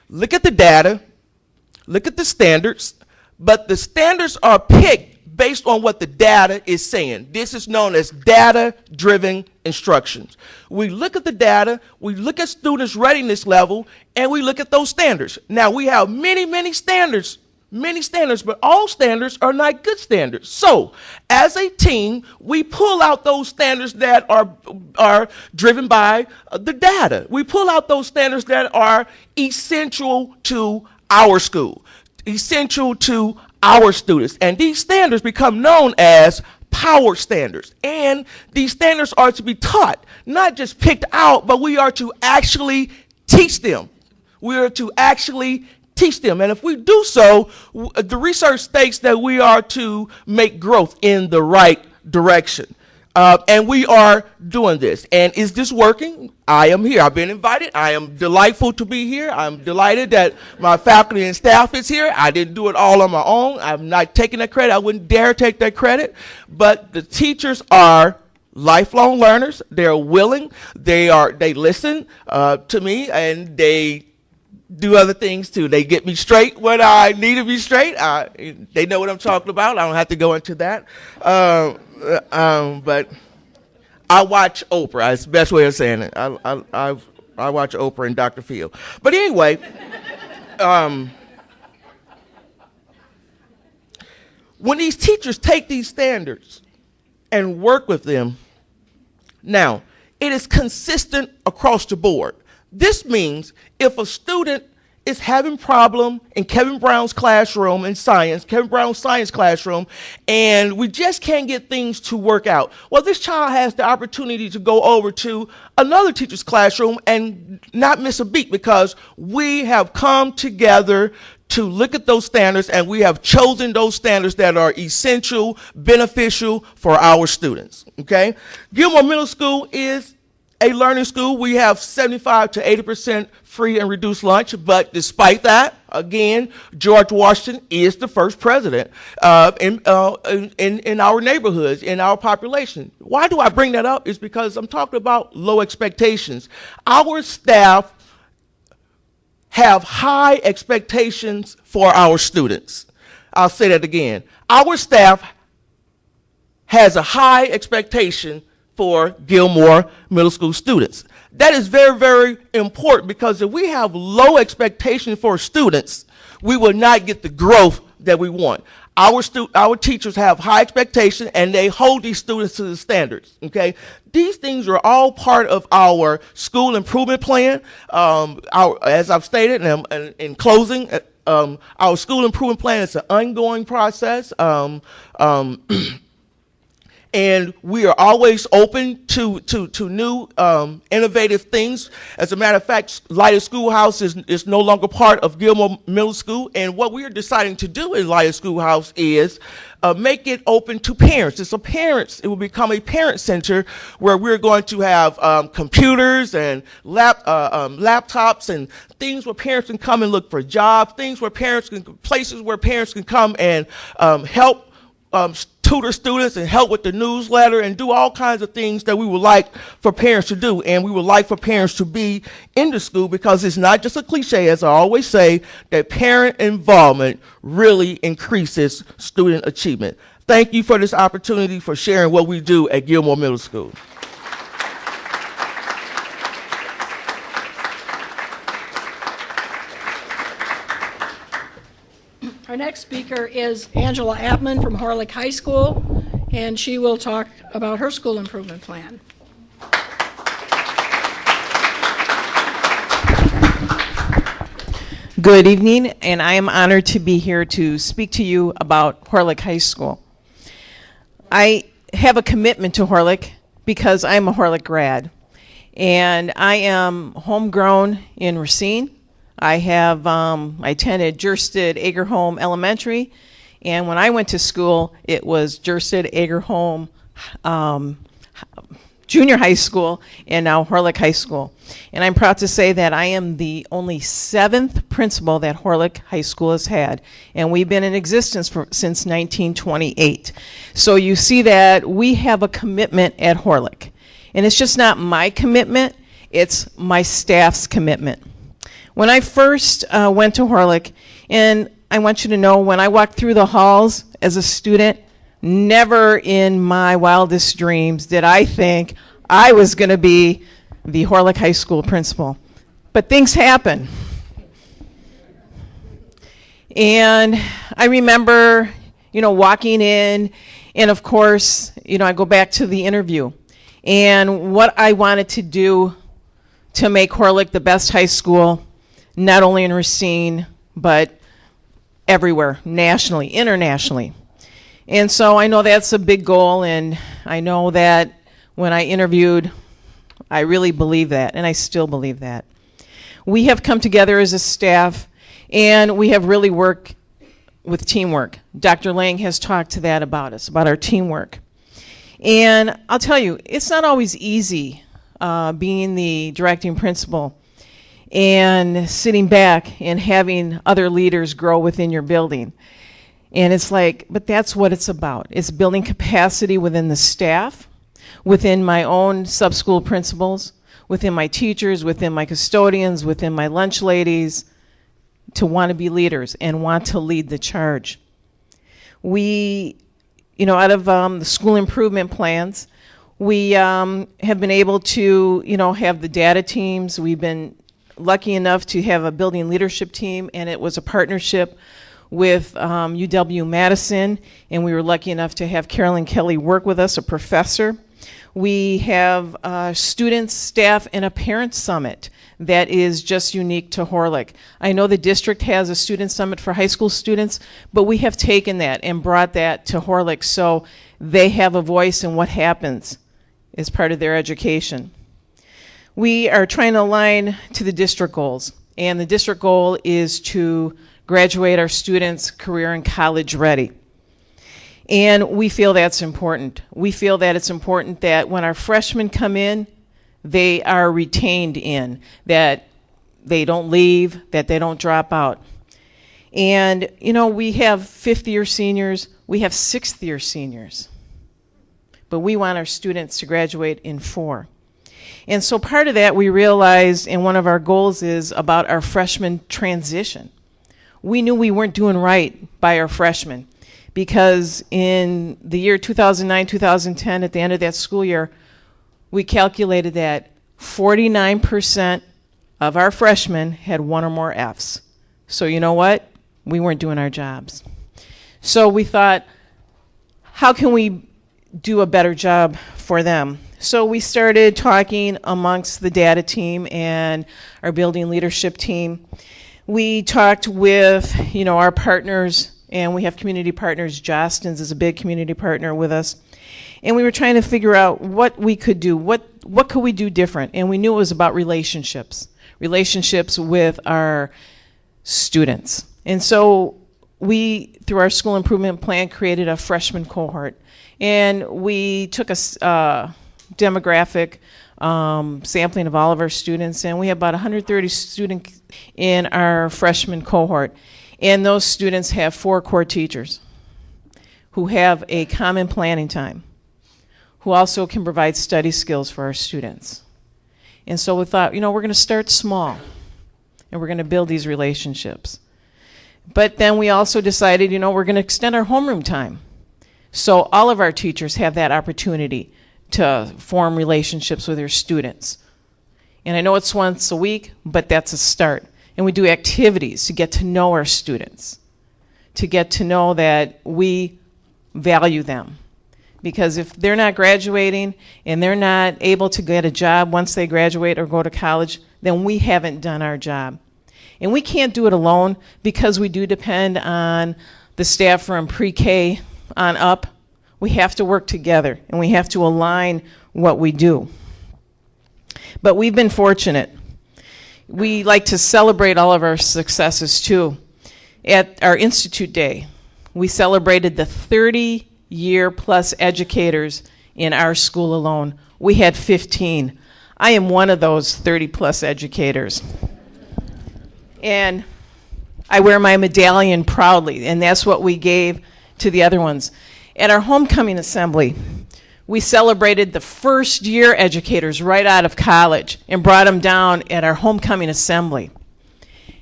look at the data, look at the standards, but the standards are picked based on what the data is saying. This is known as data-driven instructions. We look at the data, we look at students' readiness level, and we look at those standards. Now, we have many standards, but all standards are not good standards. So, as a team, we pull out those standards that are driven by the data. We pull out those standards that are essential to our school, essential to our students. And these standards become known as power standards. And these standards are to be taught, not just picked out, but we are to actually teach them. We are to actually teach them. And if we do so, the research states that we are to make growth in the right direction. And we are doing this. And is this working? I am here. I've been invited. I am delightful to be here. I'm delighted that my faculty and staff is here. I didn't do it all on my own. I'm not taking that credit. I wouldn't dare take that credit. But the teachers are lifelong learners. They're willing. They listen to me, and they do other things too. They get me straight when I need to be straight. They know what I'm talking about. I don't have to go into that. But I watch Oprah. That's the best way of saying it. I watch Oprah and Dr. Phil. But anyway, when these teachers take these standards and work with them. Now, it is consistent across the board. This means if a student is having problem in Kevin Brown's classroom in science, Kevin Brown's science classroom, and we just can't get things to work out. Well, this child has the opportunity to go over to another teacher's classroom and not miss a beat, because we have come together to look at those standards, and we have chosen those standards that are essential, beneficial for our students, okay? Gilmore Middle School is a learning school. We have 75 to 80% free and reduced lunch, but despite that, again, George Washington is the first president in our neighborhoods, in our population. Why do I bring that up? It's because I'm talking about low expectations. Our staff have high expectations for our students. I'll say that again. Our staff has a high expectation for Gilmore Middle School students. That is very, very important, because if we have low expectations for students, we will not get the growth that we want. Our teachers have high expectations, and they hold these students to the standards, okay? These things are all part of our school improvement plan. As I've stated, and in closing, our school improvement plan is an ongoing process. And we are always open to new innovative things. As a matter of fact, Lyda Schoolhouse is no longer part of Gilmore Middle School. And what we are deciding to do in Lyda Schoolhouse is make it open to parents. It will become a parent center where we're going to have computers and laptops and things where parents can come and look for jobs, places where parents can come and help tutor students and help with the newsletter and do all kinds of things that we would like for parents to do. And we would like for parents to be in the school, because it's not just a cliche, as I always say, that parent involvement really increases student achievement. Thank you for this opportunity, for sharing what we do at Gilmore Middle School. Our next speaker is Angela Appman from Horlick High School, and she will talk about her school improvement plan. Good evening, and I am honored to be here to speak to you about Horlick High School. I have a commitment to Horlick because I'm a Horlick grad, and I am homegrown in Racine. I attended Jersted Agerholm Elementary, and when I went to school, it was Jersted Agerholm Junior High School, and now Horlick High School. And I'm proud to say that I am the only 7th principal that Horlick High School has had, and we've been in existence since 1928. So you see that we have a commitment at Horlick, and it's just not my commitment, it's my staff's commitment. When I first went to Horlick, and I want you to know, when I walked through the halls as a student, never in my wildest dreams did I think I was going to be the Horlick High School principal. But things happen. And I remember, walking in, and of course, I go back to the interview. And what I wanted to do to make Horlick the best high school, not only in Racine, but everywhere, nationally, internationally. And so I know that's a big goal, and I know that when I interviewed, I really believe that, and I still believe that. We have come together as a staff, and we have really worked with teamwork. Dr. Lang has talked to that about us, about our teamwork. And I'll tell you, it's not always easy being the directing principal and sitting back and having other leaders grow within your building. And it's like, but that's what it's about. It's building capacity within the staff, within my own sub-school principals, within my teachers, within my custodians, within my lunch ladies, to want to be leaders and want to lead the charge. We, out of the school improvement plans, we have been able to, have the data teams. We've been lucky enough to have a building leadership team, and it was a partnership with UW-Madison, and we were lucky enough to have Carolyn Kelly work with us, a professor. We have students, staff, and a parent summit that is just unique to Horlick. I know the district has a student summit for high school students, but we have taken that and brought that to Horlick so they have a voice in what happens as part of their education. We are trying to align to the district goals, and the district goal is to graduate our students career and college ready. And we feel that's important. We feel that it's important that when our freshmen come in, they are retained in, that they don't leave, that they don't drop out. And, you know, we have fifth-year seniors, we have sixth-year seniors, but we want our students to graduate in 4. And so part of that we realized, and one of our goals is about our freshman transition. We knew we weren't doing right by our freshmen because in the year 2009-2010, at the end of that school year, we calculated that 49% of our freshmen had 1 or more Fs. So you know what? We weren't doing our jobs. So we thought, how can we do a better job for them? So we started talking amongst the data team and our building leadership team. We talked with, you know, our partners, and we have community partners. Jostens is a big community partner with us. And we were trying to figure out what we could do, what could we do different? And we knew it was about relationships with our students. And so we, through our school improvement plan, created a freshman cohort. And we took a demographic sampling of all of our students, and we have about 130 students in our freshman cohort. And those students have 4 core teachers who have a common planning time, who also can provide study skills for our students. And so we thought, you know, we're going to start small, and we're going to build these relationships. But then we also decided, you know, we're going to extend our homeroom time. So all of our teachers have that opportunity to form relationships with their students. And I know it's once a week, but that's a start. And we do activities to get to know our students, to get to know that we value them. Because if they're not graduating and they're not able to get a job once they graduate or go to college, then we haven't done our job. And we can't do it alone because we do depend on the staff from pre-K on up. We have to work together and we have to align what we do. But we've been fortunate. We like to celebrate all of our successes too. At our Institute Day, we celebrated the 30-year plus educators in our school alone. We had 15. I am one of those 30 plus educators. And I wear my medallion proudly, and that's what we gave to the other ones. At our homecoming assembly, we celebrated the first-year educators right out of college and brought them down at our homecoming assembly.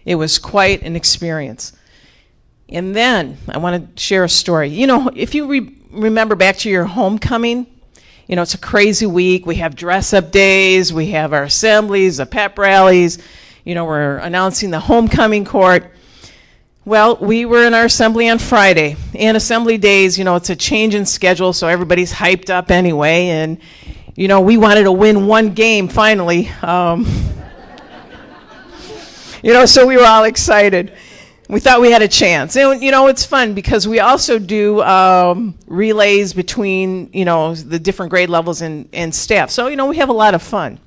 It was quite an experience. And then I want to share a story. You know, if you remember back to your homecoming, you know, it's a crazy week. We have dress-up days. We have our assemblies, the pep rallies. You know, we're announcing the homecoming court. Well, we were in our assembly on Friday, and assembly days, you know, it's a change in schedule, so everybody's hyped up anyway, and, you know, we wanted to win one game finally. You know, so we were all excited. We thought we had a chance. And, you know, it's fun because we also do relays between, you know, the different grade levels and staff. So, you know, we have a lot of fun.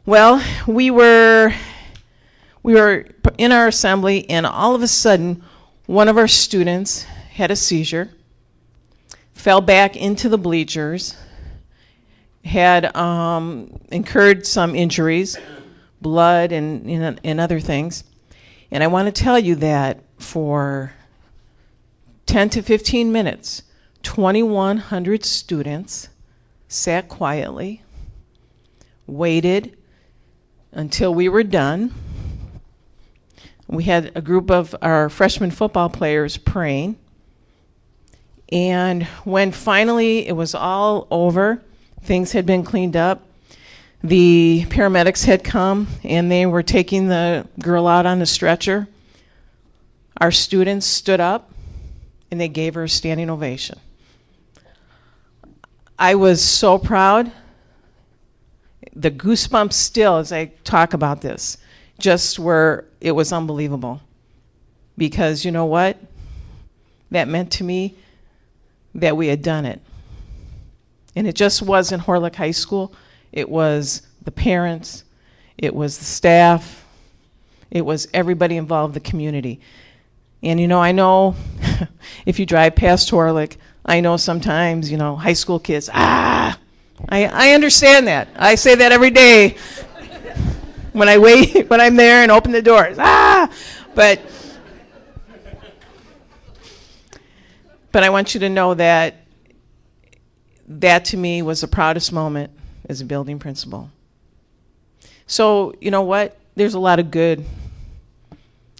Well, we were in our assembly, and all of a sudden, one of our students had a seizure, fell back into the bleachers, had incurred some injuries, blood and other things. And I want to tell you that for 10 to 15 minutes, 2,100 students sat quietly, waited until we were done. We had a group of our freshman football players praying. And when finally it was all over, things had been cleaned up, the paramedics had come and they were taking the girl out on the stretcher. our students stood up and they gave her a standing ovation. I was so proud. The goosebumps still, as I talk about this, just were, it was unbelievable. Because you know what? That meant to me that we had done it. And it just wasn't Horlick High School. It was the parents. It was the staff. It was everybody involved, the community. And you know, I know if you drive past Horlick, I know sometimes, you know, high school kids, I understand that. I say that every day when I'm there and open the doors, but I want you to know that to me was the proudest moment as a building principal. So, you know what? There's a lot of good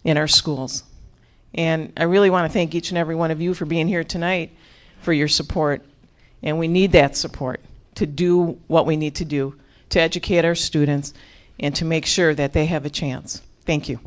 in our schools. And I really want to thank each and every one of you for being here tonight, for your support. And we need that support to do what we need to do to educate our students and to make sure that they have a chance. Thank you.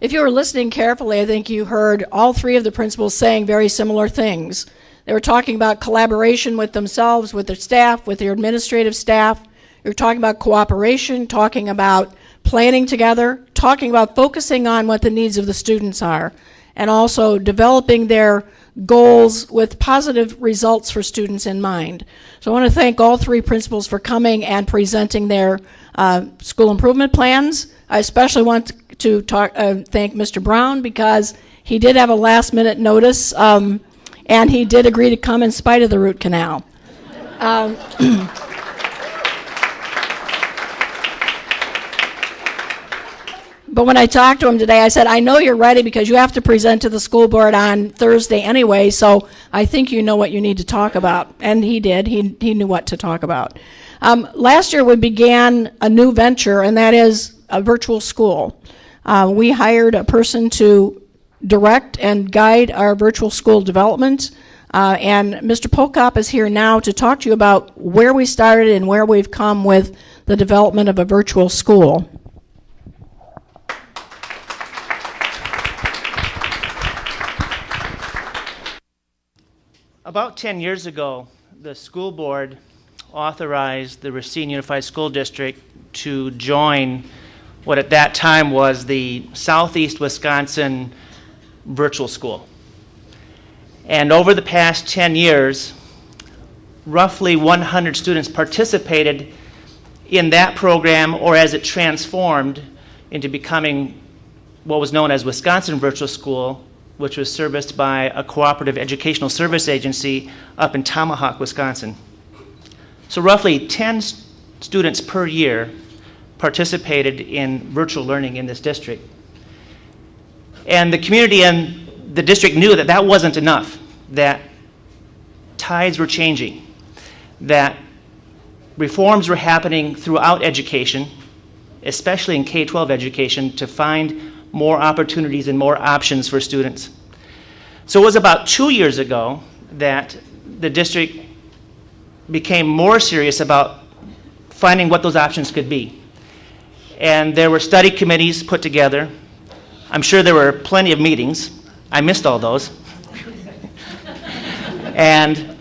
If you were listening carefully, I think you heard all three of the principals saying very similar things. They were talking about collaboration with themselves, with their staff, with their administrative staff. They were talking about cooperation, talking about planning together, talking about focusing on what the needs of the students are, and also developing their goals with positive results for students in mind. So I want to thank all three principals for coming and presenting their school improvement plans. I especially want to thank Mr. Brown because he did have a last-minute notice, and he did agree to come in spite of the root canal. But when I talked to him today, I said, I know you're ready because you have to present to the school board on Thursday anyway, so I think you know what you need to talk about. And he did. He knew what to talk about. Last year we began a new venture, and that is a virtual school. We hired a person to direct and guide our virtual school development. And Mr. Pokop is here now to talk to you about where we started and where we've come with the development of a virtual school. About 10 years ago, the school board authorized the Racine Unified School District to join what at that time was the Southeast Wisconsin Virtual School. And over the past 10 years, roughly 100 students participated in that program, or as it transformed into becoming what was known as Wisconsin Virtual School, which was serviced by a cooperative educational service agency up in Tomahawk, Wisconsin. So roughly 10 students per year participated in virtual learning in this district. And the community and the district knew that that wasn't enough, that tides were changing, that reforms were happening throughout education, especially in K-12 education, to find more opportunities and more options for students. So it was about 2 years ago that the district became more serious about finding what those options could be. And there were study committees put together. I'm sure there were plenty of meetings. I missed all those. And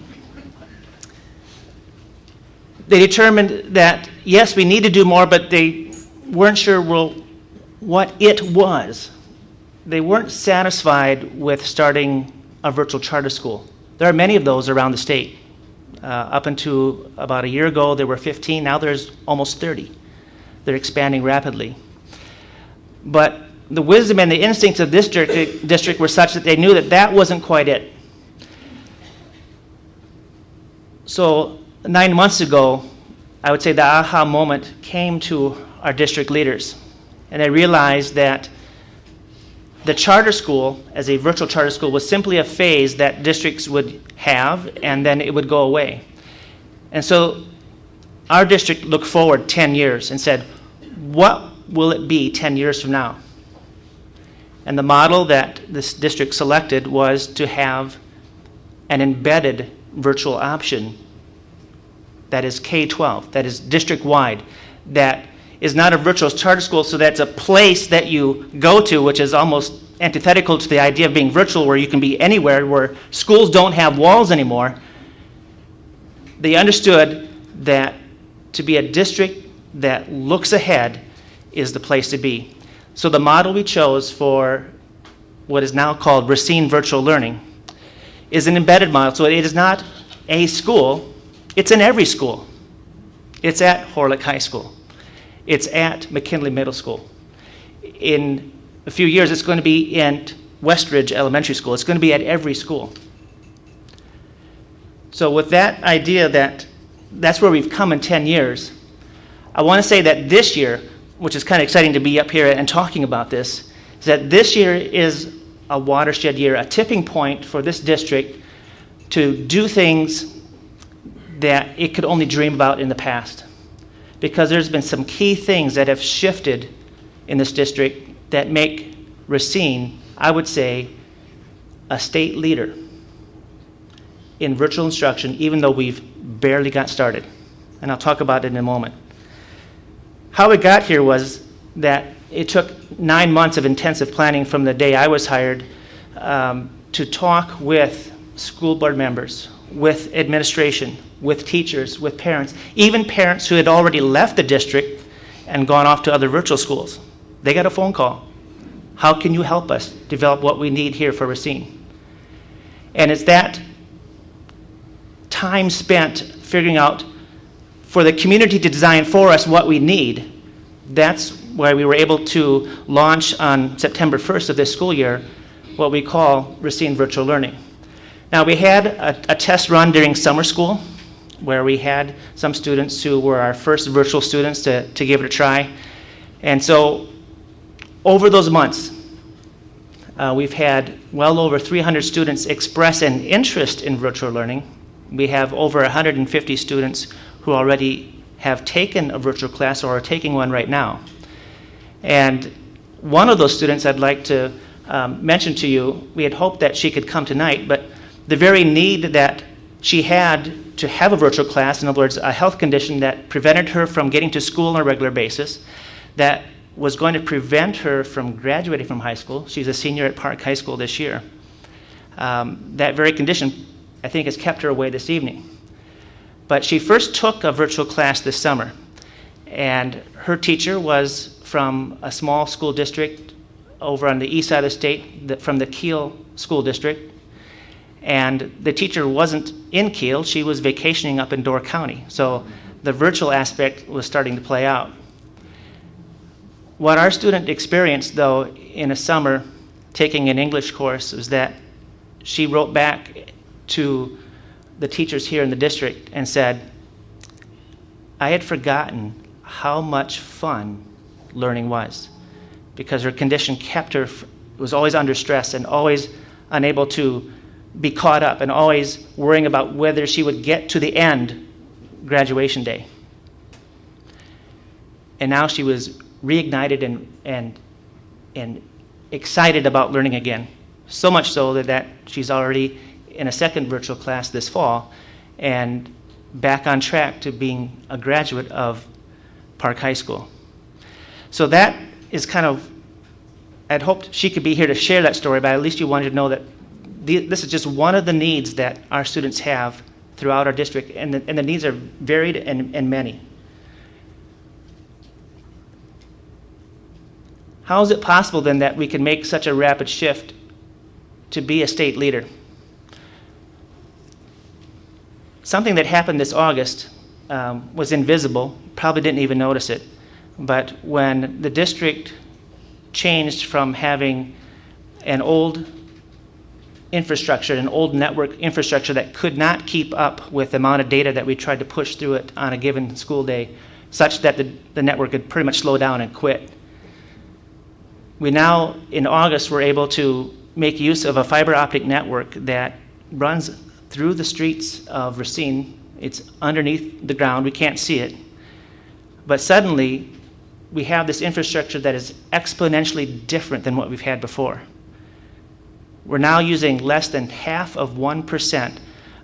they determined that, yes, we need to do more, but they weren't sure, well, what it was. They weren't satisfied with starting a virtual charter school. There are many of those around the state. Up until about a year ago, there were 15. Now there's almost 30. They're expanding rapidly. But the wisdom and the instincts of this district were such that they knew that that wasn't quite it. So 9 months ago, I would say the aha moment came to our district leaders. And they realized that the charter school, as a virtual charter school, was simply a phase that districts would have, and then it would go away. And so our district looked forward 10 years and said, what will it be 10 years from now? And the model that this district selected was to have an embedded virtual option that is K-12, that is district-wide, that is not a virtual charter school, so that's a place that you go to, which is almost antithetical to the idea of being virtual, where you can be anywhere, where schools don't have walls anymore. They understood that to be a district that looks ahead is the place to be. So the model we chose for what is now called Racine Virtual Learning is an embedded model. So it is not a school, it's in every school. It's at Horlick High School. It's at McKinley Middle School. In a few years, it's going to be in Westridge Elementary School. It's going to be at every school. So with that idea that that's where we've come in 10 years, I want to say that this year, which is kind of exciting to be up here and talking about this, is that this year is a watershed year, a tipping point for this district to do things that it could only dream about in the past. Because there's been some key things that have shifted in this district that make Racine, I would say, a state leader in virtual instruction, even though we've barely got started. And I'll talk about it in a moment. How it got here was that it took 9 months of intensive planning from the day I was hired to talk with school board members, with administration, with teachers, with parents, even parents who had already left the district and gone off to other virtual schools. They got a phone call. How can you help us develop what we need here for Racine? And it's that time spent figuring out for the community to design for us what we need. That's why we were able to launch on September 1st of this school year what we call Racine Virtual Learning. Now, we had a test run during summer school where we had some students who were our first virtual students to give it a try. And so over those months, we've had well over 300 students express an interest in virtual learning. We have over 150 students who already have taken a virtual class or are taking one right now. And one of those students I'd like to mention to you, we had hoped that she could come tonight, but the very need that she had to have a virtual class, in other words, a health condition that prevented her from getting to school on a regular basis, that was going to prevent her from graduating from high school. She's a senior at Park High School this year. That very condition, I think, has kept her away this evening. But she first took a virtual class this summer, and her teacher was from a small school district over on the east side of the state, from the Kiel School District. And the teacher wasn't in Kiel, she was vacationing up in Door County. So the virtual aspect was starting to play out. What our student experienced, though, in a summer taking an English course was that she wrote back to the teachers here in the district and said, I had forgotten how much fun learning was, because her condition kept her, was always under stress and always unable to be caught up and always worrying about whether she would get to the end graduation day. And now she was reignited and excited about learning again. So much so that she's already in a second virtual class this fall and back on track to being a graduate of Park High School. So that is kind of, I'd hoped she could be here to share that story, but at least you wanted to know that this is just one of the needs that our students have throughout our district, and the needs are varied and many. How is it possible then that we can make such a rapid shift to be a state leader? Something that happened this August was invisible, probably didn't even notice it, but when the district changed from having an old infrastructure, an old network infrastructure that could not keep up with the amount of data that we tried to push through it on a given school day, such that the network could pretty much slow down and quit. We now, in August, were able to make use of a fiber optic network that runs through the streets of Racine. It's underneath the ground, we can't see it. But suddenly, we have this infrastructure that is exponentially different than what we've had before. We're now using less than 0.5%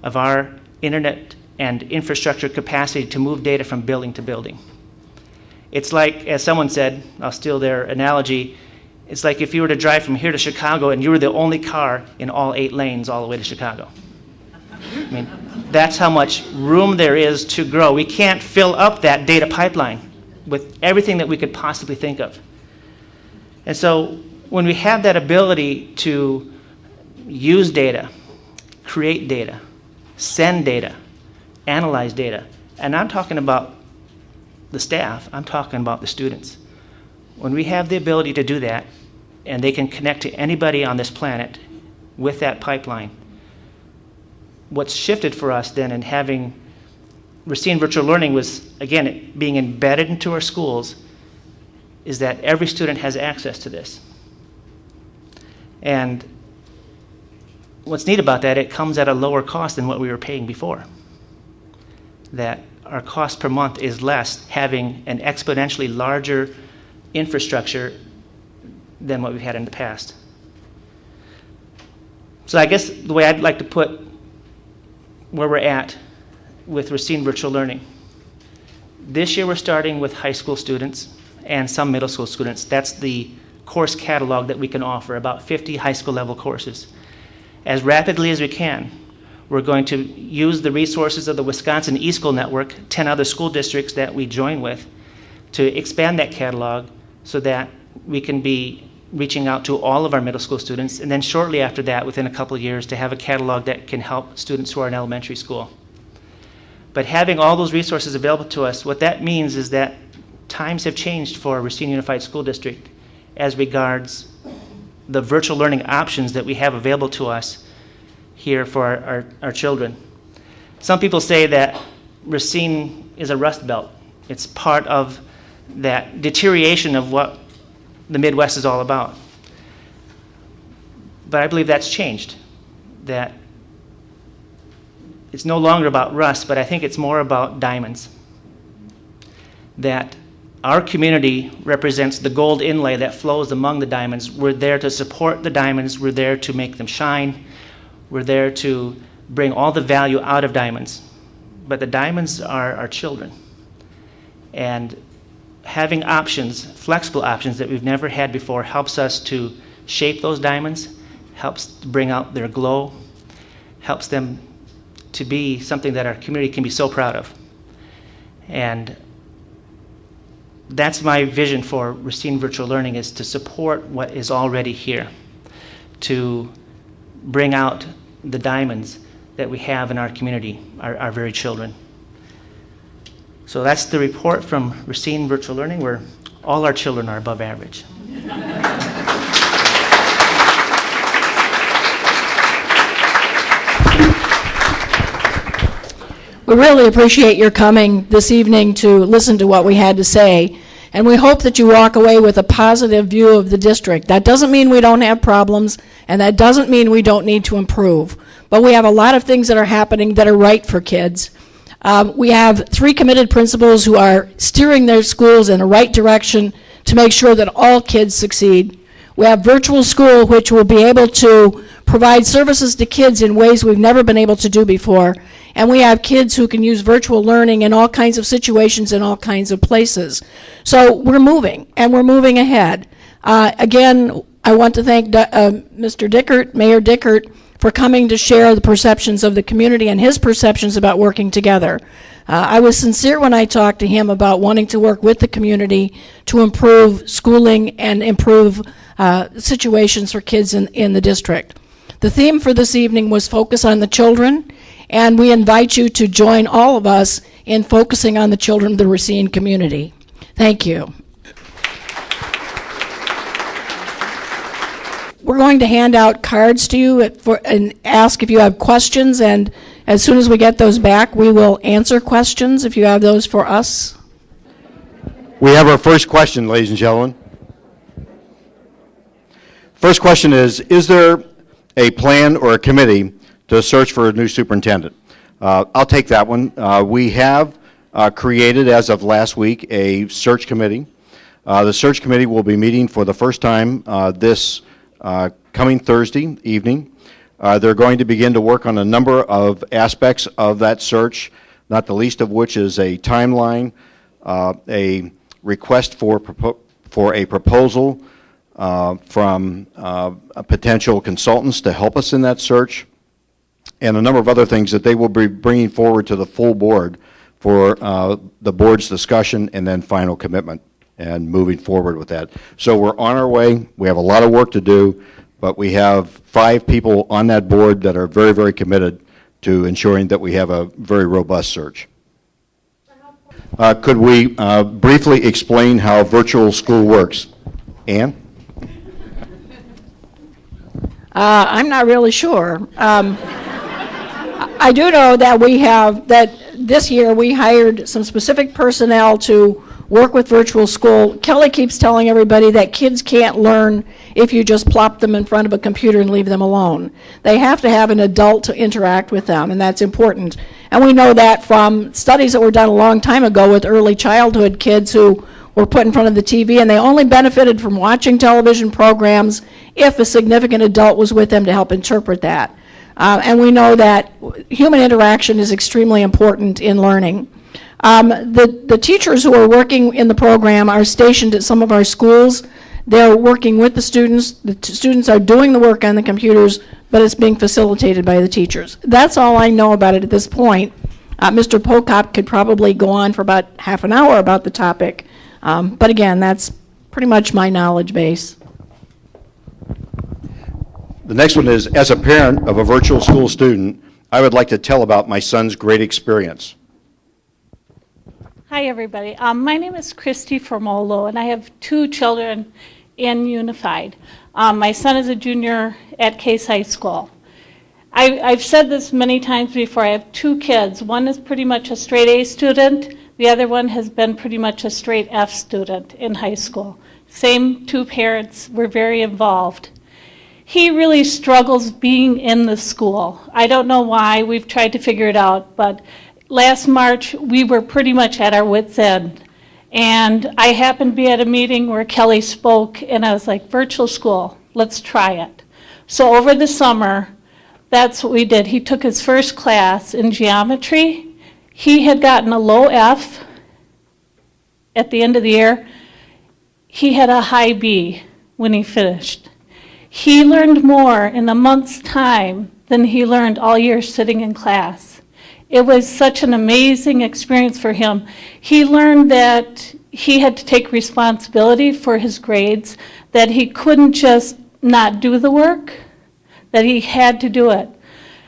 of our internet and infrastructure capacity to move data from building to building. It's like, as someone said, I'll steal their analogy, it's like if you were to drive from here to Chicago and you were the only car in all 8 lanes all the way to Chicago. I mean, that's how much room there is to grow. We can't fill up that data pipeline with everything that we could possibly think of. And so when we have that ability to use data, create data, send data, analyze data, and I'm talking about the staff, I'm talking about the students. When we have the ability to do that, and they can connect to anybody on this planet with that pipeline, what's shifted for us then in having Racine Virtual Learning was, again, it being embedded into our schools, is that every student has access to this. And what's neat about that, it comes at a lower cost than what we were paying before. That our cost per month is less having an exponentially larger infrastructure than what we've had in the past. So I guess the way I'd like to put where we're at with Racine Virtual Learning. This year we're starting with high school students and some middle school students. That's the course catalog that we can offer, about 50 high school level courses. As rapidly as we can, we're going to use the resources of the Wisconsin eSchool Network, 10 other school districts that we join with, to expand that catalog so that we can be reaching out to all of our middle school students, and then shortly after that, within a couple of years, to have a catalog that can help students who are in elementary school. But having all those resources available to us, what that means is that times have changed for Racine Unified School District as regards the virtual learning options that we have available to us here for our children. Some people say that Racine is a rust belt. It's part of that deterioration of what the Midwest is all about. But I believe that's changed. That it's no longer about rust, but I think it's more about diamonds. That our community represents the gold inlay that flows among the diamonds. We're there to support the diamonds. We're there to make them shine. We're there to bring all the value out of diamonds. But the diamonds are our children. And having options, flexible options that we've never had before, helps us to shape those diamonds, helps to bring out their glow, helps them to be something that our community can be so proud of. And that's my vision for Racine Virtual Learning, is to support what is already here, to bring out the diamonds that we have in our community, our very children. So that's the report from Racine Virtual Learning, where all our children are above average. We really appreciate your coming this evening to listen to what we had to say, and we hope that you walk away with a positive view of the district. That doesn't mean we don't have problems, and that doesn't mean we don't need to improve, but we have a lot of things that are happening that are right for kids. We have 3 committed principals who are steering their schools in the right direction to make sure that all kids succeed. We have virtual school, which will be able to provide services to kids in ways we've never been able to do before. And we have kids who can use virtual learning in all kinds of situations in all kinds of places. So we're moving, and we're moving ahead. Again, I want to thank Mr. Dickert, Mayor Dickert, for coming to share the perceptions of the community and his perceptions about working together. I was sincere when I talked to him about wanting to work with the community to improve schooling and improve situations for kids in the district. The theme for this evening was Focus on the Children, and we invite you to join all of us in focusing on the children of the Racine community. Thank you. We're going to hand out cards to you and ask if you have questions, and as soon as we get those back, we will answer questions if you have those for us. We have our first question, ladies and gentlemen. First question is there a plan or a committee to search for a new superintendent? I'll take that one. We have created, as of last week, a search committee. The search committee will be meeting for the first time this coming Thursday evening. They're going to begin to work on a number of aspects of that search. not the least of which is a timeline, a request for a proposal from potential consultants to help us in that search, and a number of other things that they will be bringing forward to the full board for the board's discussion and then final commitment and moving forward with that. So we're on our way. We have a lot of work to do, but we have 5 people on that board that are very, very committed to ensuring that we have a very robust search. Could we briefly explain how virtual school works? Ann? I'm not really sure. I do know that this year we hired some specific personnel to work with virtual school. Kelly keeps telling everybody that kids can't learn if you just plop them in front of a computer and leave them alone. They have to have an adult to interact with them, and that's important. And we know that from studies that were done a long time ago with early childhood kids who were put in front of the TV, and they only benefited from watching television programs if a significant adult was with them to help interpret that. And we know that human interaction is extremely important in learning. The teachers who are working in the program are stationed at some of our schools. They're working with the students. The students are doing the work on the computers, but it's being facilitated by the teachers. That's all I know about it at this point. Mr. Pokop could probably go on for about half an hour about the topic. But again, that's pretty much my knowledge base. The next one is, as a parent of a virtual school student, I would like to tell about my son's great experience. Hi, everybody. My name is Christy Formolo, and I have 2 children in Unified. My son is a junior at Case High School. I've said this many times before. I have 2 kids. One is pretty much a straight A student. The other one has been pretty much a straight F student in high school. Same 2 parents were very involved. He really struggles being in the school. I don't know why. We've tried to figure it out, but last March we were pretty much at our wits' end. And I happened to be at a meeting where Kelly spoke, and I was like, virtual school, let's try it. So over the summer, that's what we did. He took his first class in geometry. He had gotten a low F at the end of the year. He had a high B when he finished. He learned more in a month's time than he learned all year sitting in class. It was such an amazing experience for him. He learned that he had to take responsibility for his grades, that he couldn't just not do the work, that he had to do it.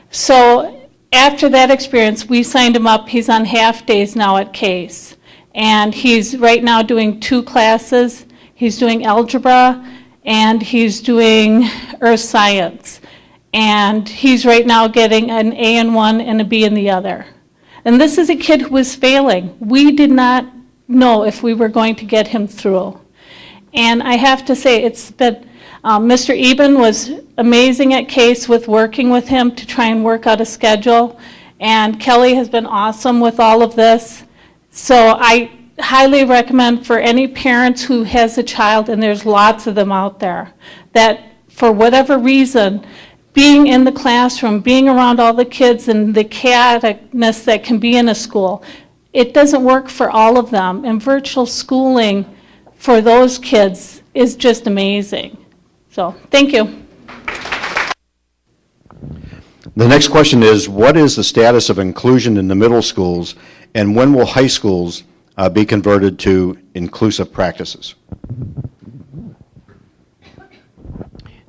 So after that experience, we signed him up. He's on half days now at Case. And he's right now doing 2 classes. He's doing algebra and he's doing earth science. And he's right now getting an A in one and a B in the other. And this is a kid who was failing. We did not know if we were going to get him through. And I have to say, it's been, Mr. Eben was amazing at Case with working with him to try and work out a schedule. And Kelly has been awesome with all of this. So I highly recommend for any parents who has a child, and there's lots of them out there, that for whatever reason, being in the classroom, being around all the kids and the chaoticness that can be in a school, it doesn't work for all of them. And virtual schooling for those kids is just amazing. So, thank you. The next question is, what is the status of inclusion in the middle schools, and when will high schools be converted to inclusive practices?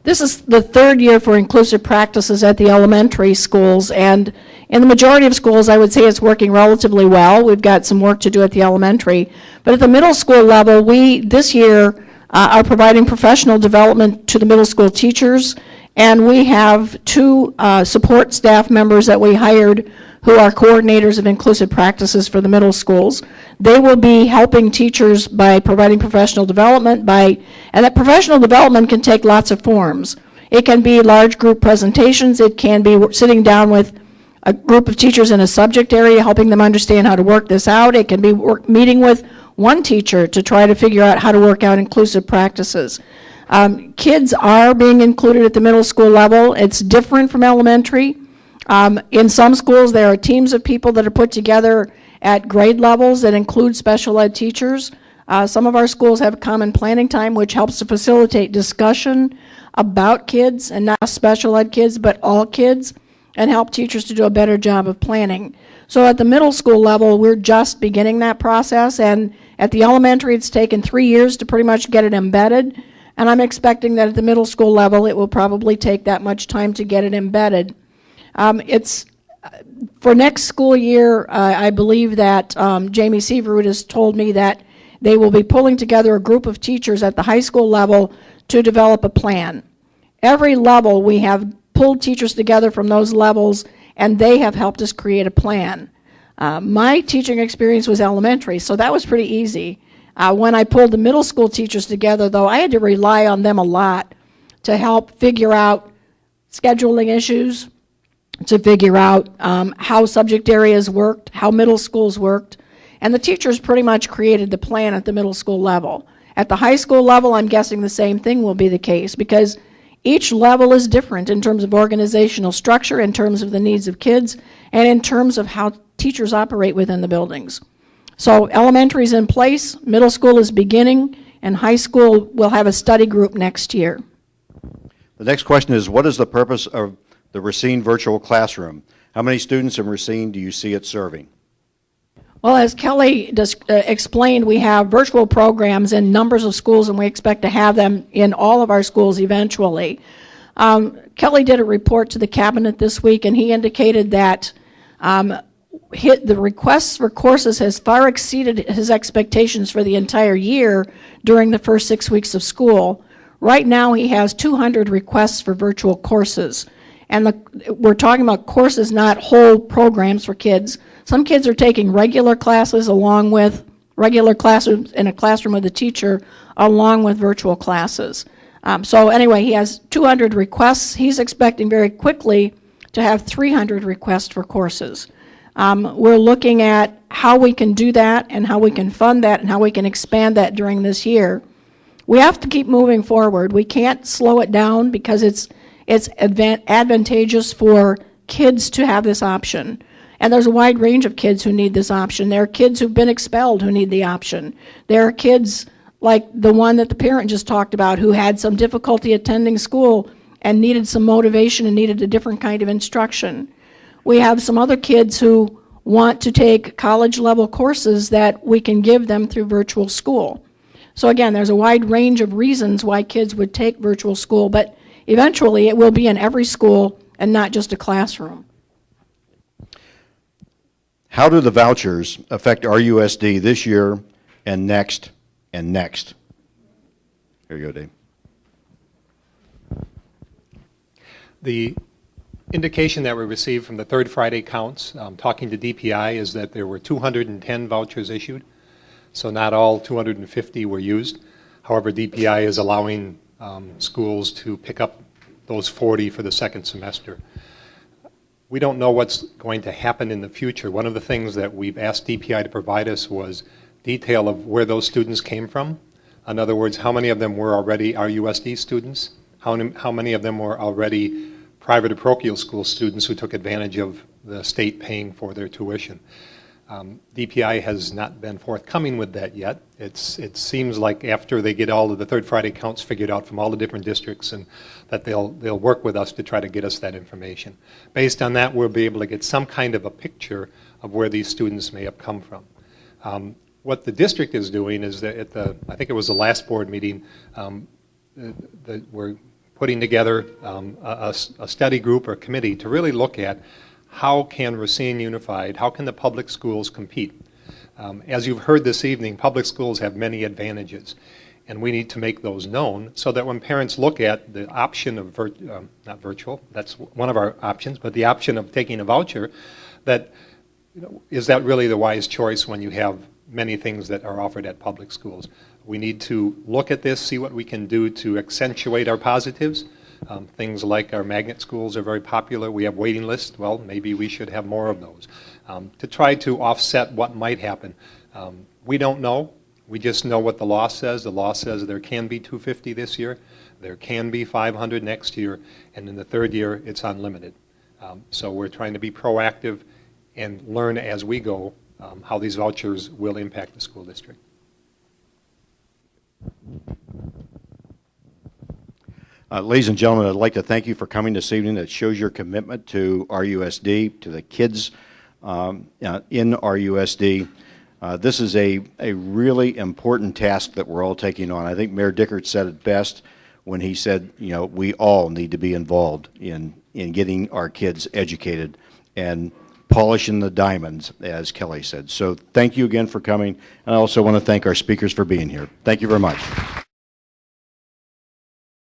This is the 3rd year for inclusive practices at the elementary schools, and in the majority of schools, I would say it's working relatively well. We've got some work to do at the elementary. But at the middle school level, we, this year, are providing professional development to the middle school teachers, and we have 2 support staff members that we hired who are coordinators of inclusive practices for the middle schools. They will be helping teachers by providing professional development, and that professional development can take lots of forms. It can be large group presentations. It can be sitting down with a group of teachers in a subject area, helping them understand how to work this out. It can be meeting with one teacher to try to figure out how to work out inclusive practices. Kids are being included at the middle school level. It's different from elementary. In some schools, there are teams of people that are put together at grade levels that include special ed teachers. Some of our schools have common planning time, which helps to facilitate discussion about kids, and not special ed kids, but all kids, and help teachers to do a better job of planning. So at the middle school level, we're just beginning that process, and at the elementary, it's taken 3 years to pretty much get it embedded, and I'm expecting that at the middle school level, it will probably take that much time to get it embedded. For next school year, I believe that Jamie Seaverwood has told me that they will be pulling together a group of teachers at the high school level to develop a plan. Every level, we have pulled teachers together from those levels, and they have helped us create a plan. My teaching experience was elementary, so that was pretty easy. When I pulled the middle school teachers together, though, I had to rely on them a lot to help figure out scheduling issues, to figure out how subject areas worked, how middle schools worked, and the teachers pretty much created the plan at the middle school level. At the high school level, I'm guessing the same thing will be the case, because each level is different in terms of organizational structure, in terms of the needs of kids, and in terms of how teachers operate within the buildings. So elementary is in place, middle school is beginning, and high school will have a study group next year. The next question is, what is the purpose of the Racine Virtual Classroom? How many students in Racine do you see it serving? Well, as Kelly explained, we have virtual programs in numbers of schools, and we expect to have them in all of our schools eventually. Kelly did a report to the cabinet this week, and he indicated that the requests for courses has far exceeded his expectations for the entire year during the first 6 weeks of school. Right now, he has 200 requests for virtual courses. And we're talking about courses, not whole programs for kids. Some kids are taking regular classes along with regular classes in a classroom with a teacher, along with virtual classes. So anyway, he has 200 requests. He's expecting very quickly to have 300 requests for courses. We're looking at how we can do that and how we can fund that and how we can expand that during this year. We have to keep moving forward. We can't slow it down because it's advantageous for kids to have this option. And there's a wide range of kids who need this option. There are kids who've been expelled who need the option. There are kids like the one that the parent just talked about who had some difficulty attending school and needed some motivation and needed a different kind of instruction. We have some other kids who want to take college-level courses that we can give them through virtual school. So again, there's a wide range of reasons why kids would take virtual school, but eventually it will be in every school and not just a classroom. How do the vouchers affect RUSD this year and next and next? Here you go, Dave. The indication that we received from the third Friday counts, talking to DPI, is that there were 210 vouchers issued. So not all 250 were used. However, DPI is allowing schools to pick up those 40 for the second semester. We don't know what's going to happen in the future. One of the things that we've asked DPI to provide us was detail of where those students came from. In other words, how many of them were already RUSD students? How many of them were already private or parochial school students who took advantage of the state paying for their tuition? DPI has not been forthcoming with that yet. It seems like after they get all of the third Friday counts figured out from all the different districts, and that they'll work with us to try to get us that information. Based on that, we'll be able to get some kind of a picture of where these students may have come from. What the district is doing is that I think it was the last board meeting, we're putting together a study group or committee to really look at how can Racine Unified, how can the public schools compete? As you've heard this evening, public schools have many advantages, and we need to make those known so that when parents look at the option of, not virtual, that's one of our options, but the option of taking a voucher, that, is that really the wise choice when you have many things that are offered at public schools? We need to look at this, see what we can do to accentuate our positives. Things like our magnet schools are very popular. We have waiting lists. Well, maybe we should have more of those to try to offset what might happen. We don't know. We just know what the law says. The law says there can be 250 this year. There can be 500 next year. And in the third year, it's unlimited. So we're trying to be proactive and learn as we go how these vouchers will impact the school district. Ladies and gentlemen, I'd like to thank you for coming this evening. That shows your commitment to RUSD, to the kids in RUSD. This is a really important task that we're all taking on. I think Mayor Dickert said it best when he said, you know, we all need to be involved in getting our kids educated and polishing the diamonds, as Kelly said. So thank you again for coming, and I also want to thank our speakers for being here. Thank you very much.